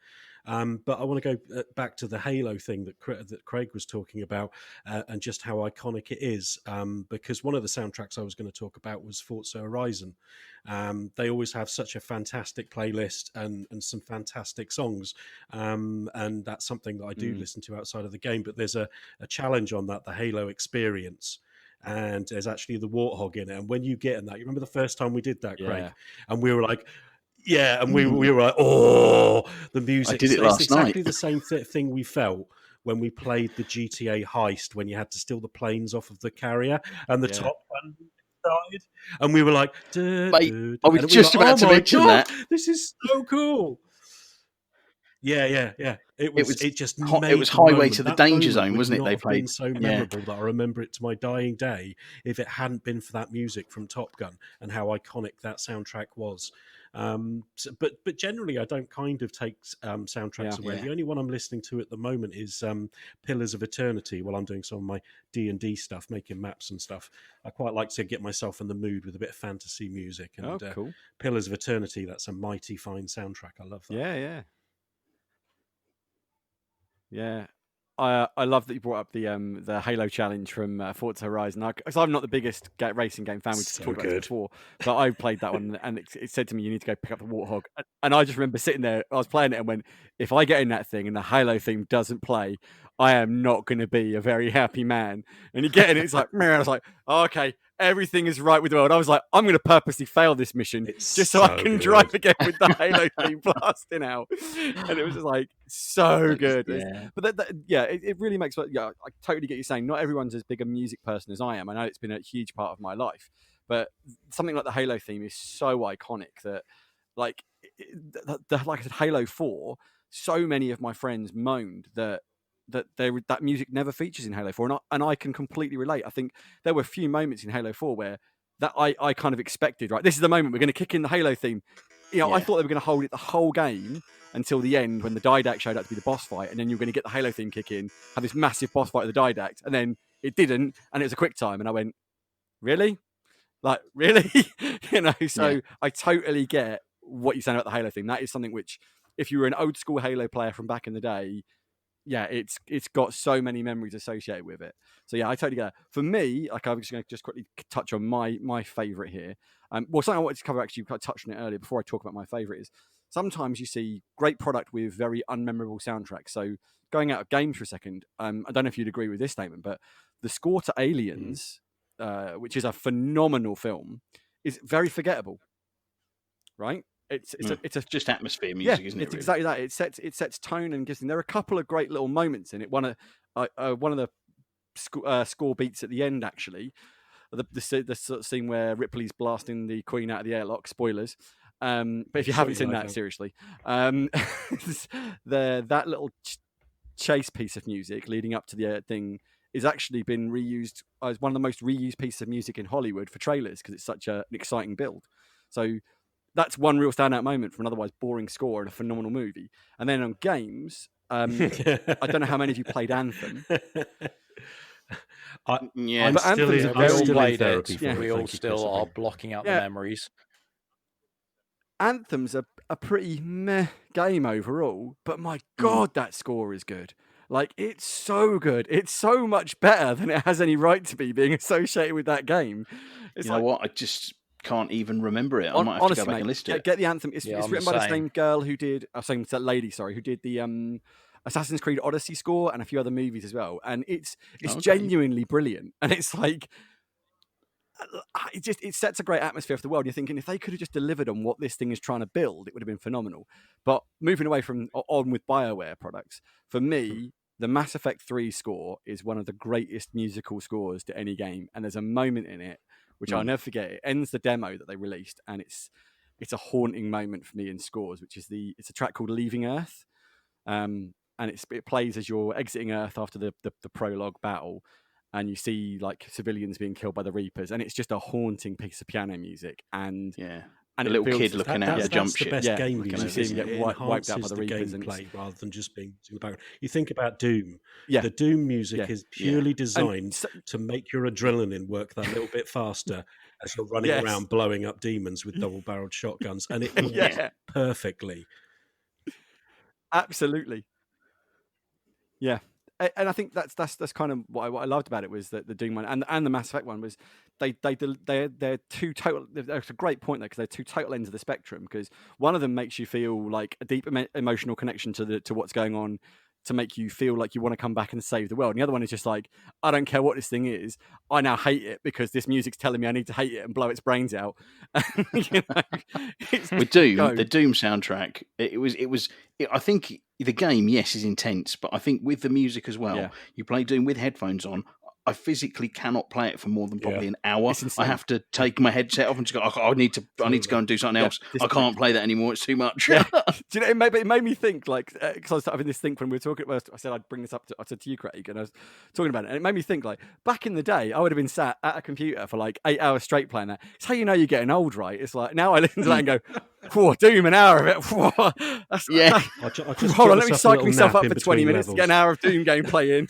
But I want to go back to the Halo thing that Craig was talking about, and just how iconic it is, because one of the soundtracks I was going to talk about was Forza Horizon. They always have such a fantastic playlist and some fantastic songs, and that's something that I do listen to outside of the game. But there's a challenge on that, the Halo experience, and there's actually the Warthog in it. And when you get in that, you remember the first time we did that, Craig, and we were like, yeah, and we were like, oh, the music. I did it last it's exactly night. the same thing we felt when we played the GTA heist, when you had to steal the planes off of the carrier and the top one started, and we were like, Mate, I was just about to mention that. This is so cool. Yeah. It was Highway to the Danger Zone, wasn't it? They played been so memorable that I remember it to my dying day. If it hadn't been for that music from Top Gun and how iconic that soundtrack was. But generally, I don't kind of take soundtracks away. The only one I'm listening to at the moment is Pillars of Eternity. While I'm doing some of my D&D stuff, making maps and stuff, I quite like to get myself in the mood with a bit of fantasy music. And cool. Pillars of Eternity, that's a mighty fine soundtrack. I love that. Yeah. I love that you brought up the Halo challenge from Forza Horizon. Because I'm not the biggest racing game fan, we just talked about it before, but I played that one, and it said to me, you need to go pick up the Warthog. And I just remember sitting there, I was playing it, and went, if I get in that thing and the Halo theme doesn't play, I am not going to be a very happy man. And you get in it, it's like, man, I was like, oh, okay, everything is right with the world. I was like, I'm going to purposely fail this mission just so I can drive again with the Halo theme blasting out. And it was just like so good. Yeah. But it really makes. I totally get you saying not everyone's as big a music person as I am. I know it's been a huge part of my life, but something like the Halo theme is so iconic that, like, like I said, Halo 4. So many of my friends moaned that music never features in Halo 4, and I can completely relate. I think there were a few moments in Halo 4 where that I kind of expected, right? This is the moment we're going to kick in the Halo theme. I thought they were going to hold it the whole game until the end when the Didact showed up to be the boss fight, and then you're going to get the Halo theme kick in, have this massive boss fight with the Didact, and then it didn't, and it was a quick time, and I went, really? Like, really? So I totally get what you're saying about the Halo theme. That is something which, if you were an old school Halo player from back in the day, it's got so many memories associated with it. So I totally get that. For me, like, I'm just going to quickly touch on my favourite here. Something I wanted to cover, actually, I touched on it earlier before I talk about my favourite, is sometimes you see great product with very unmemorable soundtracks. So going out of games for a second, I don't know if you'd agree with this statement, but the score to Aliens, which is a phenomenal film, is very forgettable, right? It's just atmosphere music, isn't it? It's exactly that. It sets tone and gives them. There are a couple of great little moments in it. One of the score beats at the end, actually, the sort of scene where Ripley's blasting the Queen out of the airlock. Spoilers. But if you haven't seen that, seriously, that little chase piece of music leading up to the thing is actually been reused as one of the most reused pieces of music in Hollywood for trailers because it's such an exciting build. So that's one real standout moment from an otherwise boring score in a phenomenal movie. And then on games, I don't know how many of you played Anthem. I'm but still Anthem's in, a I'm very still in played therapy it. for it. We all still are blocking out the memories. Anthem's a pretty meh game overall, but my God, that score is good. Like, it's so good. It's so much better than it has any right to be being associated with that game. It's you know what? I just can't even remember it. I might have honestly, to go back and listen to it. Get the Anthem. It's written by the same girl who did, who did the Assassin's Creed Odyssey score and a few other movies as well. And it's genuinely brilliant. And it's like, it sets a great atmosphere for the world. You're thinking if they could have just delivered on what this thing is trying to build, it would have been phenomenal. But moving away from on with BioWare products, for me, the Mass Effect 3 score is one of the greatest musical scores to any game. And there's a moment in it which I'll never forget. It ends the demo that they released, and it's a haunting moment for me in scores, which is it's a track called Leaving Earth. And it plays as you're exiting Earth after the prologue battle, and you see like civilians being killed by the Reapers, and it's just a haunting piece of piano music. And and a little kid looking out the jump ship. That's the best game music. You see him get wiped out by the Reapers. Gameplay rather than just being in the background. You think about Doom. The Doom music is purely designed to make your adrenaline work that little bit faster as you're running around blowing up demons with double-barreled shotguns, and it works perfectly. Absolutely. Yeah. And I think that's kind of what I loved about it was that the Doom one and the Mass Effect one was they're two total. There's a great point there because they're two total ends of the spectrum. Because one of them makes you feel like a deep emotional connection to what's going on, to make you feel like you want to come back and save the world. And the other one is just like, I don't care what this thing is, I now hate it because this music's telling me I need to hate it and blow its brains out. With Doom, the Doom soundtrack, it was. I think the game, yes, is intense, but I think with the music as well, you play Doom with headphones on. I physically cannot play it for more than probably an hour. I have to take my headset off and just go, I need to go and do something else. I can't play that anymore. It's too much. Do you know, it made me think, like, because I was having this think when we were talking about, I said I'd bring this up I said to you, Craig, and I was talking about it, and it made me think, like, back in the day, I would have been sat at a computer for like 8 hours straight playing that. It's how you know you're getting old, right? It's like, now I listen to that and go, whoa, Doom, an hour of it. Whoa, hold on, let me psych myself up for 20 minutes to get an hour of Doom gameplay in.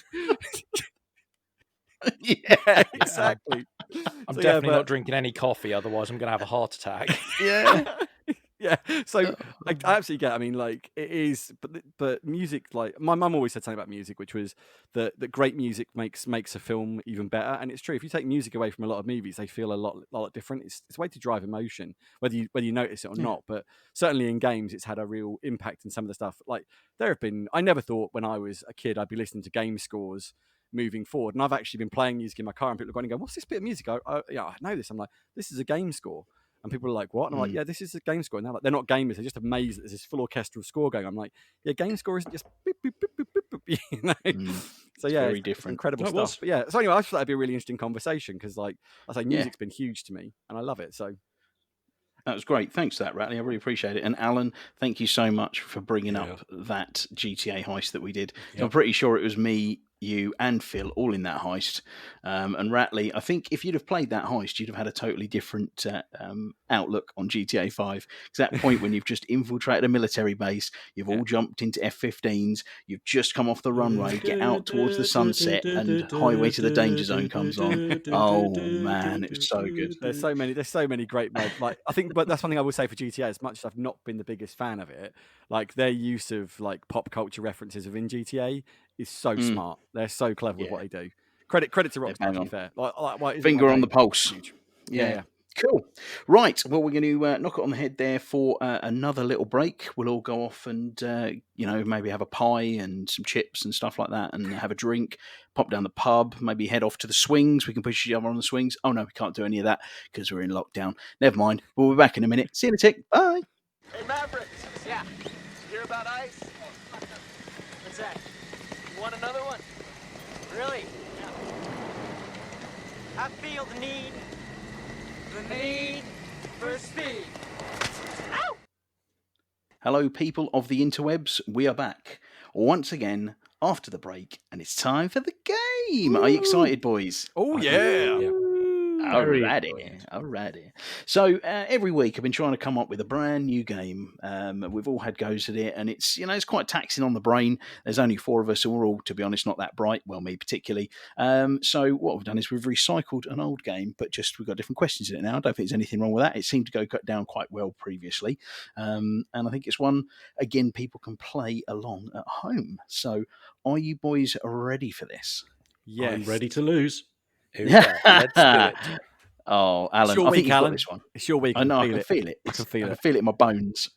Yeah, exactly. I'm definitely not drinking any coffee, otherwise I'm going to have a heart attack. Yeah. So I absolutely get. I mean, like, it is, but music. Like, my mum always said something about music, which was that great music makes a film even better. And it's true. If you take music away from a lot of movies, they feel a lot different. It's a way to drive emotion, whether you notice it or not. But certainly in games, it's had a real impact in some of the stuff. Like, I never thought when I was a kid I'd be listening to game scores moving forward, and I've actually been playing music in my car, and people are going and go, "What's this bit of music?" I know this. I'm like, "This is a game score." And people are like, "What?" And I'm like, "Yeah, this is a game score." And they're not gamers; they're just amazed that there's this full orchestral score going. I'm like, "Yeah, game score isn't just beep, beep, beep, beep, beep, beep, you know." So yeah, very different, incredible stuff. But yeah, so anyway, I just thought that'd be a really interesting conversation because, like I say, music's been huge to me, and I love it. So that was great. Thanks for that, Ratley. I really appreciate it. And Alan, thank you so much for bringing up that GTA heist that we did. I'm pretty sure it was me, you and Phil all in that heist. And Ratley, I think if you'd have played that heist, you'd have had a totally different outlook on GTA 5. Because that point when you've just infiltrated a military base, you've all jumped into F-15s, you've just come off the runway, get out towards the sunset, and Highway to the Danger Zone comes on. Oh man, it was so good. There's so many great modes. Like, I think, but that's one thing I will say for GTA. As much as I've not been the biggest fan of it, like, their use of like pop culture references within GTA is so smart. They're so clever with what they do. Credit to Rockstar, to be fair. Like, finger on the pulse. Yeah. Cool. Right. Well, we're going to knock it on the head there for another little break. We'll all go off and, maybe have a pie and some chips and stuff like that and have a drink, pop down the pub, maybe head off to the swings. We can push each other on the swings. Oh, no, we can't do any of that because we're in lockdown. Never mind. We'll be back in a minute. See you in a tick. Bye. Hey, Mavericks. Yeah. You hear about ice? What's that? You want another one? Really? Yeah. I feel the need for speed. Ow! Hello, people of the interwebs. We are back once again after the break, and it's time for the game. Are you excited, boys? Oh, yeah. Alrighty. So every week I've been trying to come up with a brand new game. We've all had goes at it, and it's quite taxing on the brain. There's only 4 of us, and we're all, to be honest, not that bright. Well, me particularly. So what we've done is we've recycled an old game, but we've got different questions in it now. I don't think there's anything wrong with that. It seemed to go down quite well previously, and I think it's one again people can play along at home. So are you boys ready for this? Yes. I'm ready to lose. Let's do it. Oh, Alan, It's your I think week, you've got Alan. this one. It's your week. I know, I can feel it. I can feel it in my bones.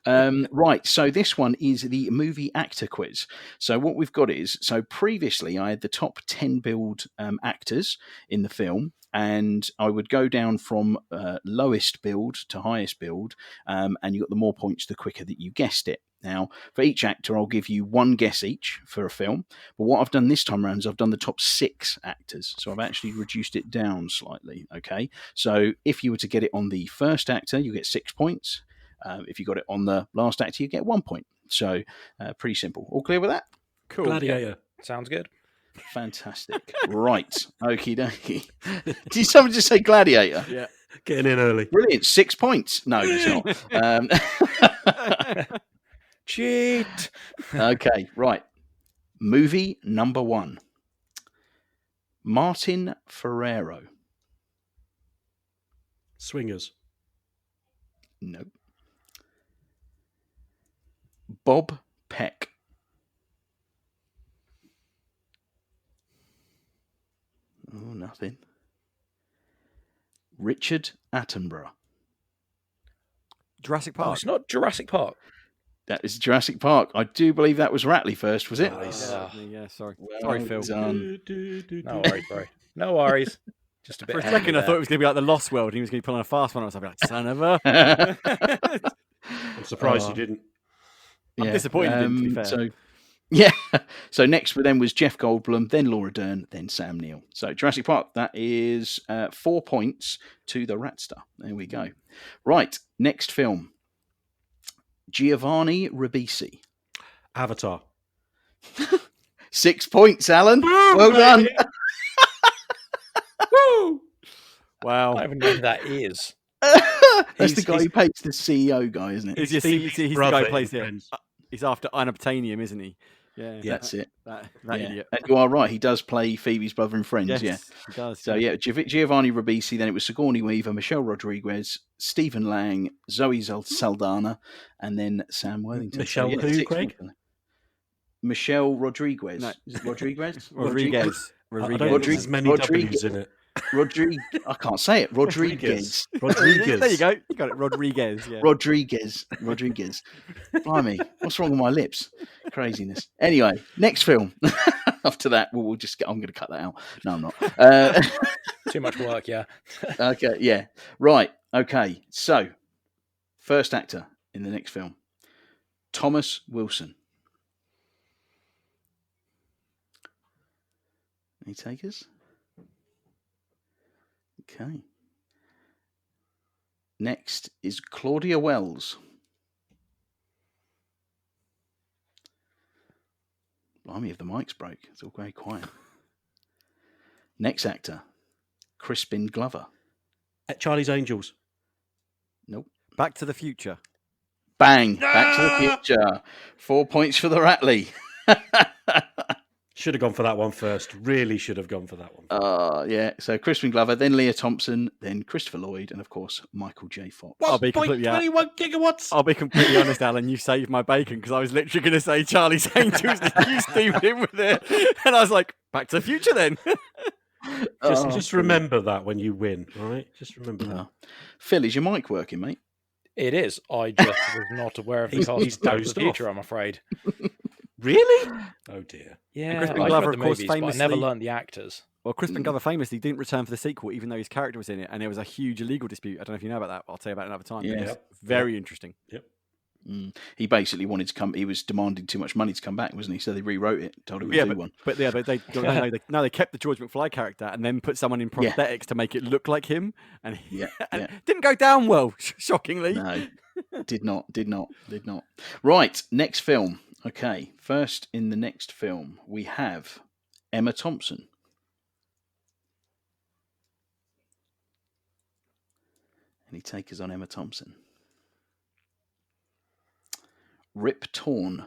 Right, so this one is the movie actor quiz. So what we've got is, previously I had the top 10 build actors in the film, and I would go down from lowest build to highest build, and you got the more points the quicker that you guessed it. Now, for each actor, I'll give you 1 guess each for a film. But what I've done this time around is I've done the top 6 actors. So I've actually reduced it down slightly, okay? So if you were to get it on the first actor, you get 6 points. If you got it on the last actor, you get 1 point. So pretty simple. All clear with that? Cool. Gladiator. Yeah. Sounds good. Fantastic. Right. Okie dokie. Did someone just say Gladiator? Yeah. Getting in early. Brilliant. 6 points. No, it's not. Cheat. Okay, right. Movie number 1. Martin Ferrero. Swingers. No. Bob Peck. Oh, nothing. Richard Attenborough. Jurassic Oh, Park. it's not Jurassic Park. That is Jurassic Park. I do believe that was Ratley first, was it? Yeah, sorry. Well Sorry, Phil. done. No worries, bro. No worries. Just a bit. For a ahead of second, me I thought it there. was going to be like the Lost World, and he was going to be pulling a fast one. I was like, son of a. I'm surprised you didn't. I'm disappointed you didn't, to be fair. So, yeah. So next for them was Jeff Goldblum, then Laura Dern, then Sam Neill. So Jurassic Park, that is 4 points to the Ratster. There we go. Right, next film. Giovanni Ribisi. Avatar. 6 points, Alan. Well done. Woo! Wow. I don't even know who that is. That's the guy who pays the CEO guy, isn't it? He's the guy who plays it. He's after unobtainium, isn't he? Yeah, that's it. That Yeah. idiot. And you are right. He does play Phoebe's brother in Friends. Yes, yeah, he does. So yeah, Giovanni Ribisi. Then it was Sigourney Weaver, Michelle RodrigWez, Stephen Lang, Zoe Saldana, and then Sam Worthington. Michelle So, who, 6 Craig? points. Michelle Rodriguez. No. Is it Rodriguez? Rodriguez. I don't think there's many W's in it. I can't say it. Rodriguez. Rodriguez. There you go. You got it. Rodriguez. Yeah. Rodriguez. Blimey, what's wrong with my lips? Craziness. Anyway, next film. After that, we'll just get. I'm going to cut that out. No, I'm not. Too much work, yeah. Okay, yeah. Right. Okay. So, first actor in the next film, Thomas Wilson. Any takers? Okay. Next is Claudia Wells. Blimey, if the mic's broke, it's all very quiet. Next actor, Crispin Glover. At Charlie's Angels. Nope. Back to the Future. Bang! Back to the Future. 4 points for the Ratley. Should have gone for that one first. Really should have gone for that one. Yeah. So Crispin Glover, then Leah Thompson, then Christopher Lloyd, and of course Michael J. Fox. I'll be completely 1.21 gigawatts. I'll be completely honest, Alan. You saved my bacon because I was literally going to say Charlie's Angels. You steamed in with it, and I was like, "Back to the Future." Then just remember that when you win, all right? Just remember that. Phil, is your mic working, mate? It is. I just was not aware of the He's cast of Back to the dozed Future, off. I'm afraid. Really? Oh dear. Yeah, Crispin I've Glover, read of the course, movies, but I never famously- learned the actors. well, Crispin Glover famously didn't return for the sequel, even though his character was in it, and there was a huge illegal dispute. I don't know if you know about that. I'll tell you about it another time. Yeah. It's very interesting. He basically wanted to come. He was demanding too much money to come back, wasn't he? So they rewrote it, told him to Yeah, do one. but they kept the George McFly character and then put someone in prosthetics to make it look like him, and Yeah, and yeah. didn't go down well, shockingly. No, Did not. Right, next film. Okay, first in the next film, we have Emma Thompson. Any takers on Emma Thompson? Rip Torn.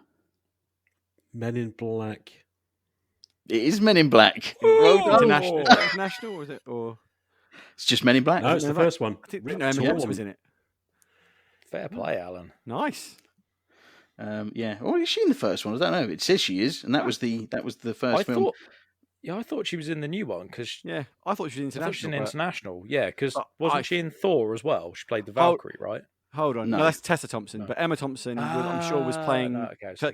Men in Black. It is Men in Black. Well done. International, or is it? Or it's just Men in Black. No, it's the first one. I didn't know Emma Thompson was in it. Fair play, Alan. Nice. Yeah. Or is she in the first one? I don't know. It says she is, and that was the first film. I thought she was in the new one because I thought she was international. International. Yeah, because wasn't she in Thor as well? She played the Valkyrie, right? Hold on, no, that's Tessa Thompson. No. But Emma Thompson, I'm sure, was playing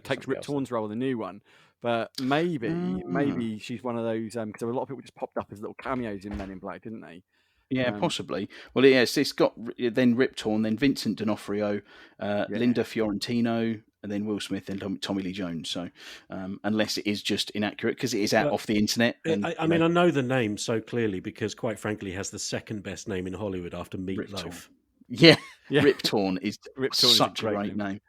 takes Rip Torn's role in the new one. But maybe she's one of those because a lot of people just popped up as little cameos in Men in Black, didn't they? Yeah, possibly. Well, yes, it's got then Rip Torn, then Vincent D'Onofrio, Linda Fiorentino, and then Will Smith and Tommy Lee Jones. So, unless it is just inaccurate because it is out off the internet. And, I mean, I know the name so clearly because, quite frankly, it has the second best name in Hollywood after Meatloaf. Yeah. Rip Torn is such a great name.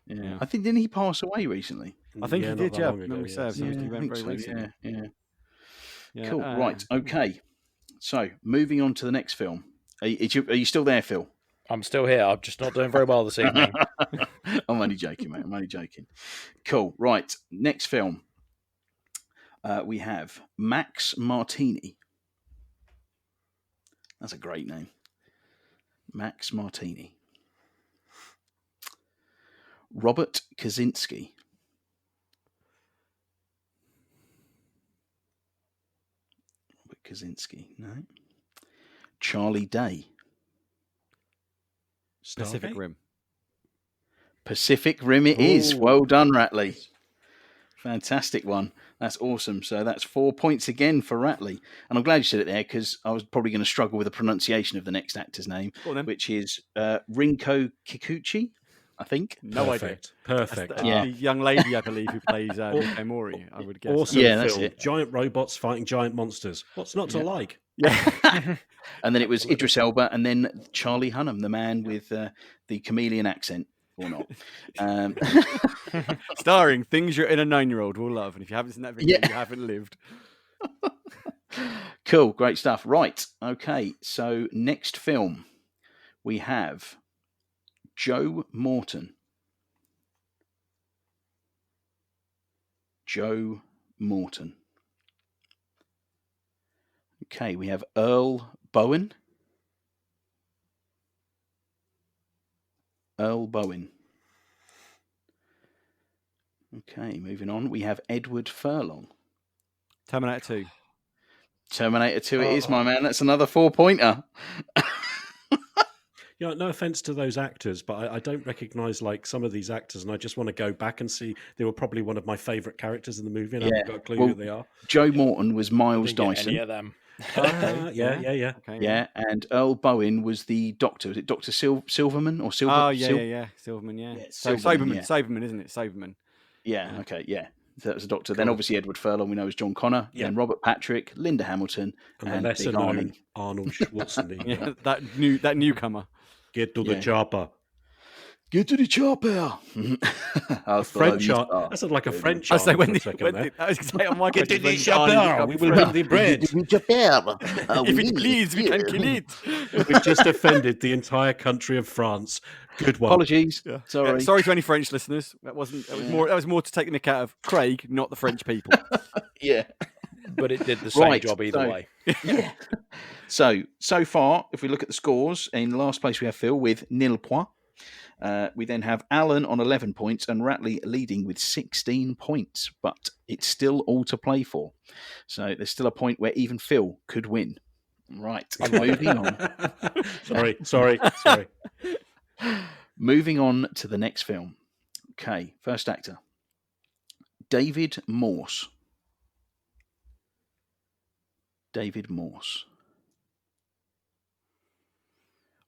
Yeah. I think, didn't he pass away recently? I think he did, yeah. Memory serves. He went very recently. Yeah. Cool. Right. Okay. So, moving on to the next film. Are you still there, Phil? I'm still here. I'm just not doing very well this evening. I'm only joking, mate. I'm only joking. Cool. Right. Next film. We have Max Martini. That's a great name. Max Martini. Robert Kaczynski. No. Charlie Day. Pacific Rim. Pacific Rim it is. Well done, Ratley. Fantastic one. That's awesome. So that's 4 points again for Ratley. And I'm glad you said it there because I was probably going to struggle with the pronunciation of the next actor's name, which is Rinko Kikuchi, I think. No idea. Perfect. The young lady, I believe, who plays Miko Mori, I would guess. Awesome film. That's it. Giant robots fighting giant monsters. What's not to like? Yeah. And then it was Idris Elba and then Charlie Hunnam, the man with the chameleon accent. Or not. Starring things your inner 9-year-old will love. And if you haven't seen that video, you haven't lived. Cool. Great stuff. Right. Okay. So next film, we have Joe Morton. Joe Morton. Okay. We have Earl Bowen. Earl Bowen. Okay, moving on. We have Edward Furlong. Terminator 2. Terminator 2 it is, my man. That's another 4-pointer. No offense to those actors, but I don't recognise like some of these actors, and I just want to go back and see. They were probably one of my favourite characters in the movie, and I haven't got a clue who they are. Joe Morton was Miles Dyson. Any of them. Yeah. Okay, yeah, and Earl Bowen was the doctor. Was it Dr. Silverman or Silver? Oh, yeah. Silverman, yeah. Silverman, isn't it? Silverman. Yeah, okay, yeah. So that was the doctor. Cool. Then obviously Edward Furlong, we know, is John Connor. Yeah. Then Robert Patrick, Linda Hamilton, and lesser known Arnold Schwarzenegger. that newcomer. Get to the chopper. Get to the chopper. French chart. That sounds like a French chart. I say when I was say on my get to the chopper. We will bring the bread. If it bleeds, we can kill it. We've just offended the entire country of France. Good one. Apologies. Yeah. Sorry. Sorry to any French listeners. That was more to take the nick out of Craig, not the French people. Yeah. But it did the same job either way. Yeah. So far, if we look at the scores, in last place we have Phil with 0 points. We then have Alan on 11 points and Ratley leading with 16 points, but it's still all to play for. So there's still a point where even Phil could win. Right, moving on. Sorry. Moving on to the next film. Okay, first actor. David Morse.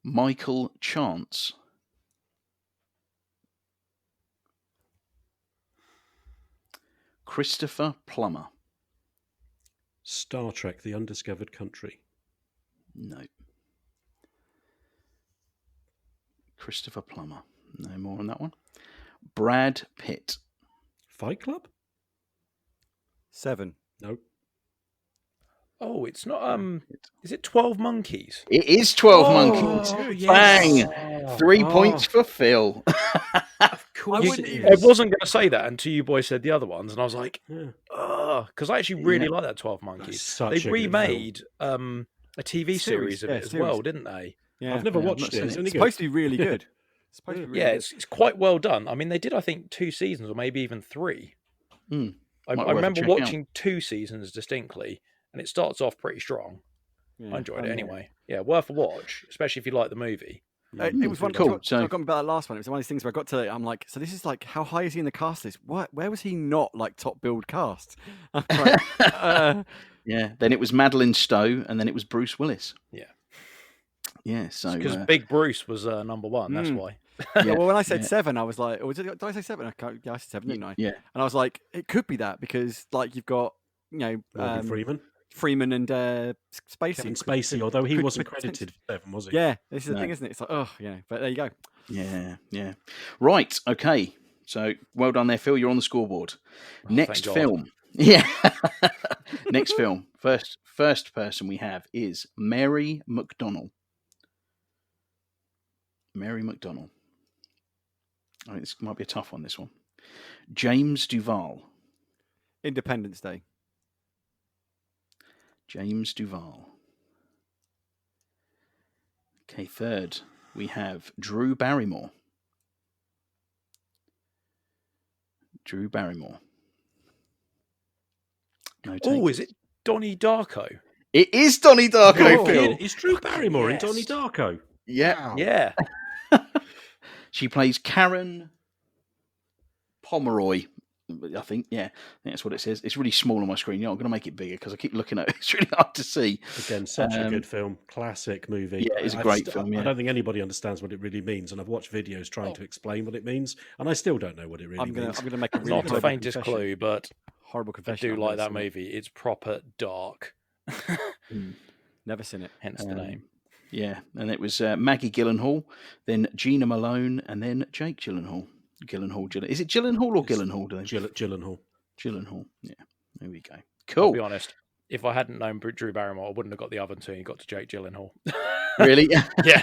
Michael Chance. Christopher Plummer. Star Trek: The Undiscovered Country. No. Christopher Plummer. No more on that one. Brad Pitt. Fight Club? 7. Nope. Oh, it's not. Is it 12 Monkeys? It is 12 Monkeys. Yes. Bang! 3 points for Phil. Of course it I is. wasn't going to say that until you boys said the other ones, and I was like, Yeah. because I actually really like that 12 Monkeys. such They a good remade a TV series of it as well, didn't they? Yeah. I've never I've watched not it. seen It's it. only It's good. supposed to be really good. It's supposed to be really Yeah, good. it's quite well done. I mean, they did, I think, 2 seasons or maybe even 3. I Might be worth a remember check out. watching 2 seasons distinctly, and it starts off pretty strong. Yeah. I enjoyed it anyway. Yeah, worth a watch, especially if you like the movie. It was one Cool, So so- I got me about that last one. It was one of these things where I got to it. I'm like, so this is like, how high is he in the cast list? Where was he not like top billed cast? I'm like, Yeah. Then it was Madeline Stowe, and then it was Bruce Willis. Yeah. Yeah. So Because Big Bruce was number 1, that's why. yeah, well, when I said yeah. 7, I was like, or did I say 7? Yeah, I said 7, didn't I? Yeah. And I was like, it could be that because like you've got, Morgan Freeman. Freeman and Spacey. Kevin Spacey, although he could- wasn't could credited for 7, was he? Yeah, this is the No. thing, isn't it? It's like, oh, but there you go. Yeah. Yeah. Right. Okay. So well done there, Phil. You're on the scoreboard. Next God. film. Yeah. Next film. First person we have is Mary McDonnell. Mary McDonnell. I think this might be a tough one, this one. James Duval. Independence Day. James Duval. Okay, third, we have Drew Barrymore. Drew Barrymore. No Oh, is takers. it Donnie Darko? It is Donnie Darko, Oh, Phil. is Drew Barrymore in Yes. Donnie Darko? Yeah. Yeah. She plays Karen Pomeroy, I think. Yeah, I think that's what it says. It's really small on my screen. Yeah, I'm going to make it bigger because I keep looking at it. It's really hard to see. Again, such a good film. Classic movie. Yeah, it's a I've great film, yeah. I don't think anybody understands what it really means, and I've watched videos trying to explain what it means, and I still don't know what it really I'm means. gonna make a really Not the horrible faintest confession. clue, but Horrible I confession. do I've like never that seen it. movie. It's proper dark. Never seen it. Hence the name. Yeah, and it was Maggie Gyllenhaal, then Gina Malone, and then Jake Gyllenhaal. Is it Gyllenhaal or Gyllenhaal? Gyllenhaal. Gyllenhaal. Yeah, there we go. I'll Cool. be honest. If I hadn't known Drew Barrymore, I wouldn't have got the other two. You got to Jake Gyllenhaal. Really? Yeah.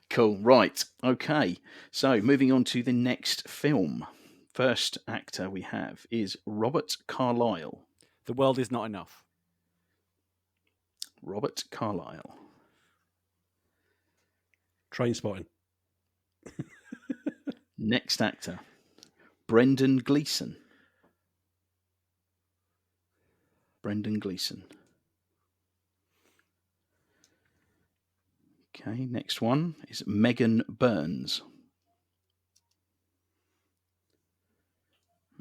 Cool. Right. Okay. So moving on to the next film. First actor we have is Robert Carlyle. The world is not enough. Robert Carlyle. Trainspotting. Next actor, Brendan Gleeson. Brendan Gleeson. Okay, next one is Megan Burns.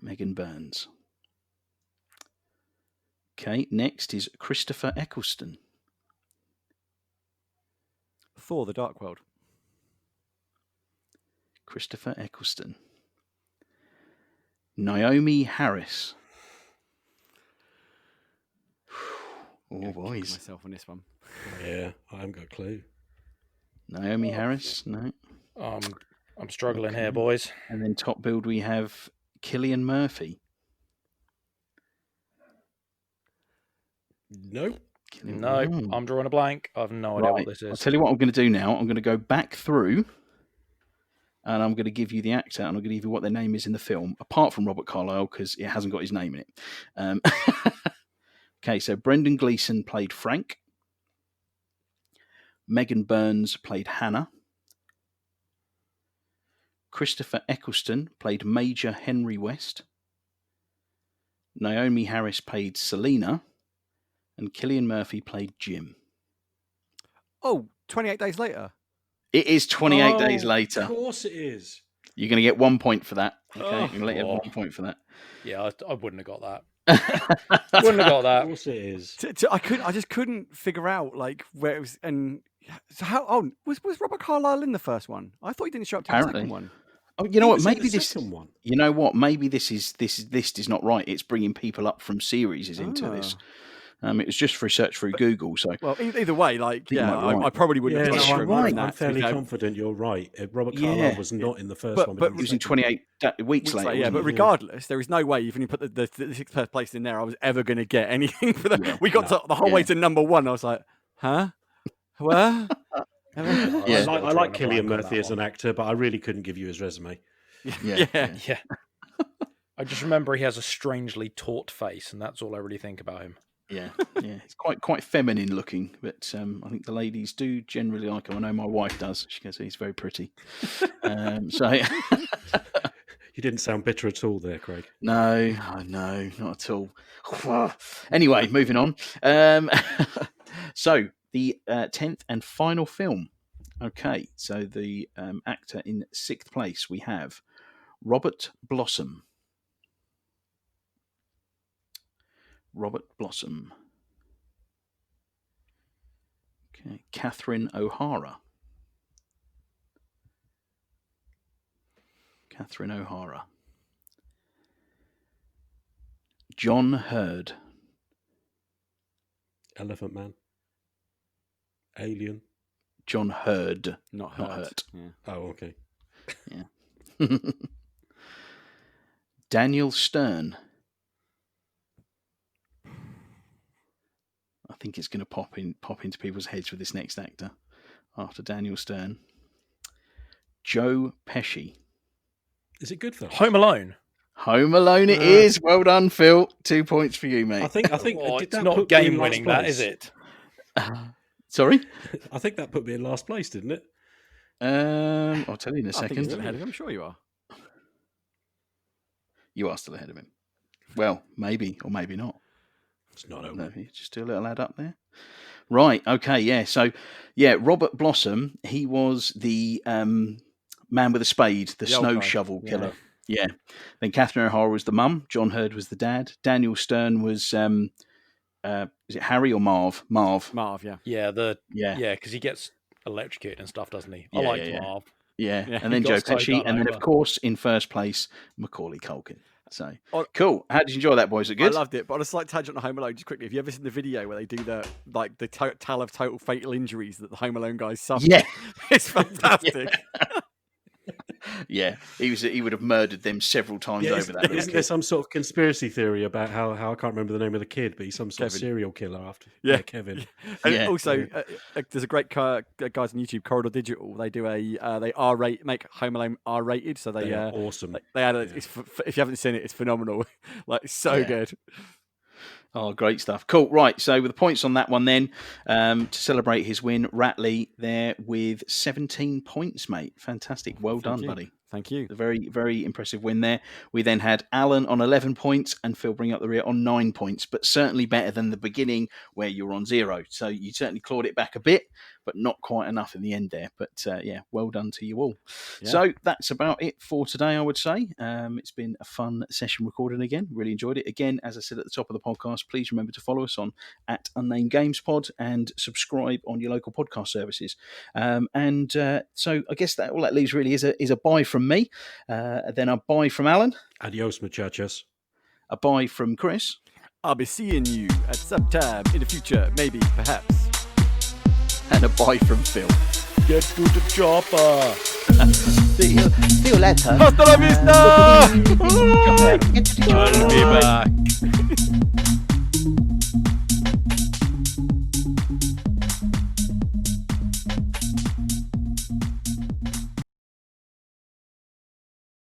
Megan Burns. Okay, next is Christopher Eccleston. Thor: The Dark World. Christopher Eccleston. Naomi Harris. Oh, Gonna kick boys. myself on this one. Yeah, I haven't got a clue. Naomi Harris, no. I'm struggling here, Okay. boys. And then top build we have Cillian Murphy. Nope. No, I'm drawing a blank. I have no idea what this I'll is. tell you what I'm going to do now. I'm going to go back through and I'm going to give you the actor and I'm going to give you what their name is in the film, apart from Robert Carlyle, because it hasn't got his name in it. Okay, so Brendan Gleeson played Frank. Megan Burns played Hannah. Christopher Eccleston played Major Henry West. Naomi Harris played Selena. And Cillian Murphy played Jim. Oh, 28 Days Later. It is 28 days later. Of course it is. You're going to get 1 point for that. Okay, Oh. I'm going to let you have 1 point for that. Yeah, I wouldn't have got that. Wouldn't have got Of that. course it is. I just couldn't figure out like where it was. And so how? Oh, was Robert Carlyle in the first one? I thought he didn't show up to the Apparently. second one. Oh, you know He what? was in Maybe the this. second one. You know what? Maybe this list is not right. It's bringing people up from series into this. It was just for a search through Google. So, well, either way, like, you might be right. I probably wouldn't have no, guessed I'm from right. that. I'm fairly confident you're right. Robert Carlyle was not in the first one, but in He was the in second 28 weeks later. Yeah, but regardless, there is no way, even if you put the sixth place in there, I was ever going to get anything for that. We got to the whole way to number one. I was like, huh? What? I like Cillian Murphy as an actor, but I really couldn't give you his resume. Yeah. I just remember he has a strangely taut face, and that's all I really think about him. Yeah, it's quite feminine looking, but I think the ladies do generally like him. I know my wife does. She goes, he's very pretty. So you didn't sound bitter at all there, Craig. No, not at all. Anyway, moving on. So the 10th and final film. Okay, so the actor in 6th place we have Robert Blossom. Robert Blossom. Okay, Catherine O'Hara. Catherine O'Hara. John Hurd. Elephant Man. Alien. John Hurd. Not Hurt. Yeah. Oh, okay. Yeah. Daniel Stern. I think it's going to pop into people's heads with this next actor after Daniel Stern. Joe Pesci. Is it good for Home Alone? Home Alone it is. Well done, Phil. 2 points for you, mate. I think it's not game winning, that is it? Sorry? I think that put me in last place, didn't it? I'll tell you in a second. I think you're still ahead of him. I'm sure you are. You are still ahead of him. Well, maybe or maybe not. It's not over. No, just do a little add up there. Right. Okay. Yeah. So, Robert Blossom. He was the man with a spade, the snow shovel killer. Yeah. Then Catherine O'Hara was the mum. John Hurd was the dad. Daniel Stern was is it Harry or Marv? Marv. Yeah. Yeah, because he gets electrocuted and stuff, doesn't he? I like Marv. Yeah. And then Joe Pesci, and then of course in first place Macaulay Culkin. So cool. How did you enjoy that, boys? Was it good? I loved it. But on a slight tangent on Home Alone, just quickly, have you ever seen the video where they do the tale of total fatal injuries that the Home Alone guys suffered? Yeah, it's fantastic. Yeah, he would have murdered them several times over that. Isn't there some sort of conspiracy theory about how I can't remember the name of the kid, but he's some sort of serial killer after Kevin. And also, there's a great guys on YouTube, Corridor Digital. They do they make Home Alone R-rated, so they are awesome. They add if you haven't seen it, it's phenomenal. Like it's so good. Oh, great stuff. Cool. Right. So with the points on that one then, to celebrate his win, Ratley there with 17 points, mate. Fantastic. Well done, buddy. Thank you. A very, very impressive win there. We then had Alan on 11 points and Phil bring up the rear on 9 points, but certainly better than the beginning where you were on 0. So you certainly clawed it back a bit, but not quite enough in the end there. But well done to you all. Yeah. So that's about it for today, I would say. It's been a fun session recording again. Really enjoyed it. Again, as I said at the top of the podcast, please remember to follow us on @Unnamed Games Pod and subscribe on your local podcast services. So I guess all that leaves really is a bye from me, then a bye from Alan. Adios, muchachos. A bye from Chris. I'll be seeing you at some time in the future, maybe, perhaps. And a bye from Phil. Get to the chopper. See you later. Hasta la vista! I'll be back.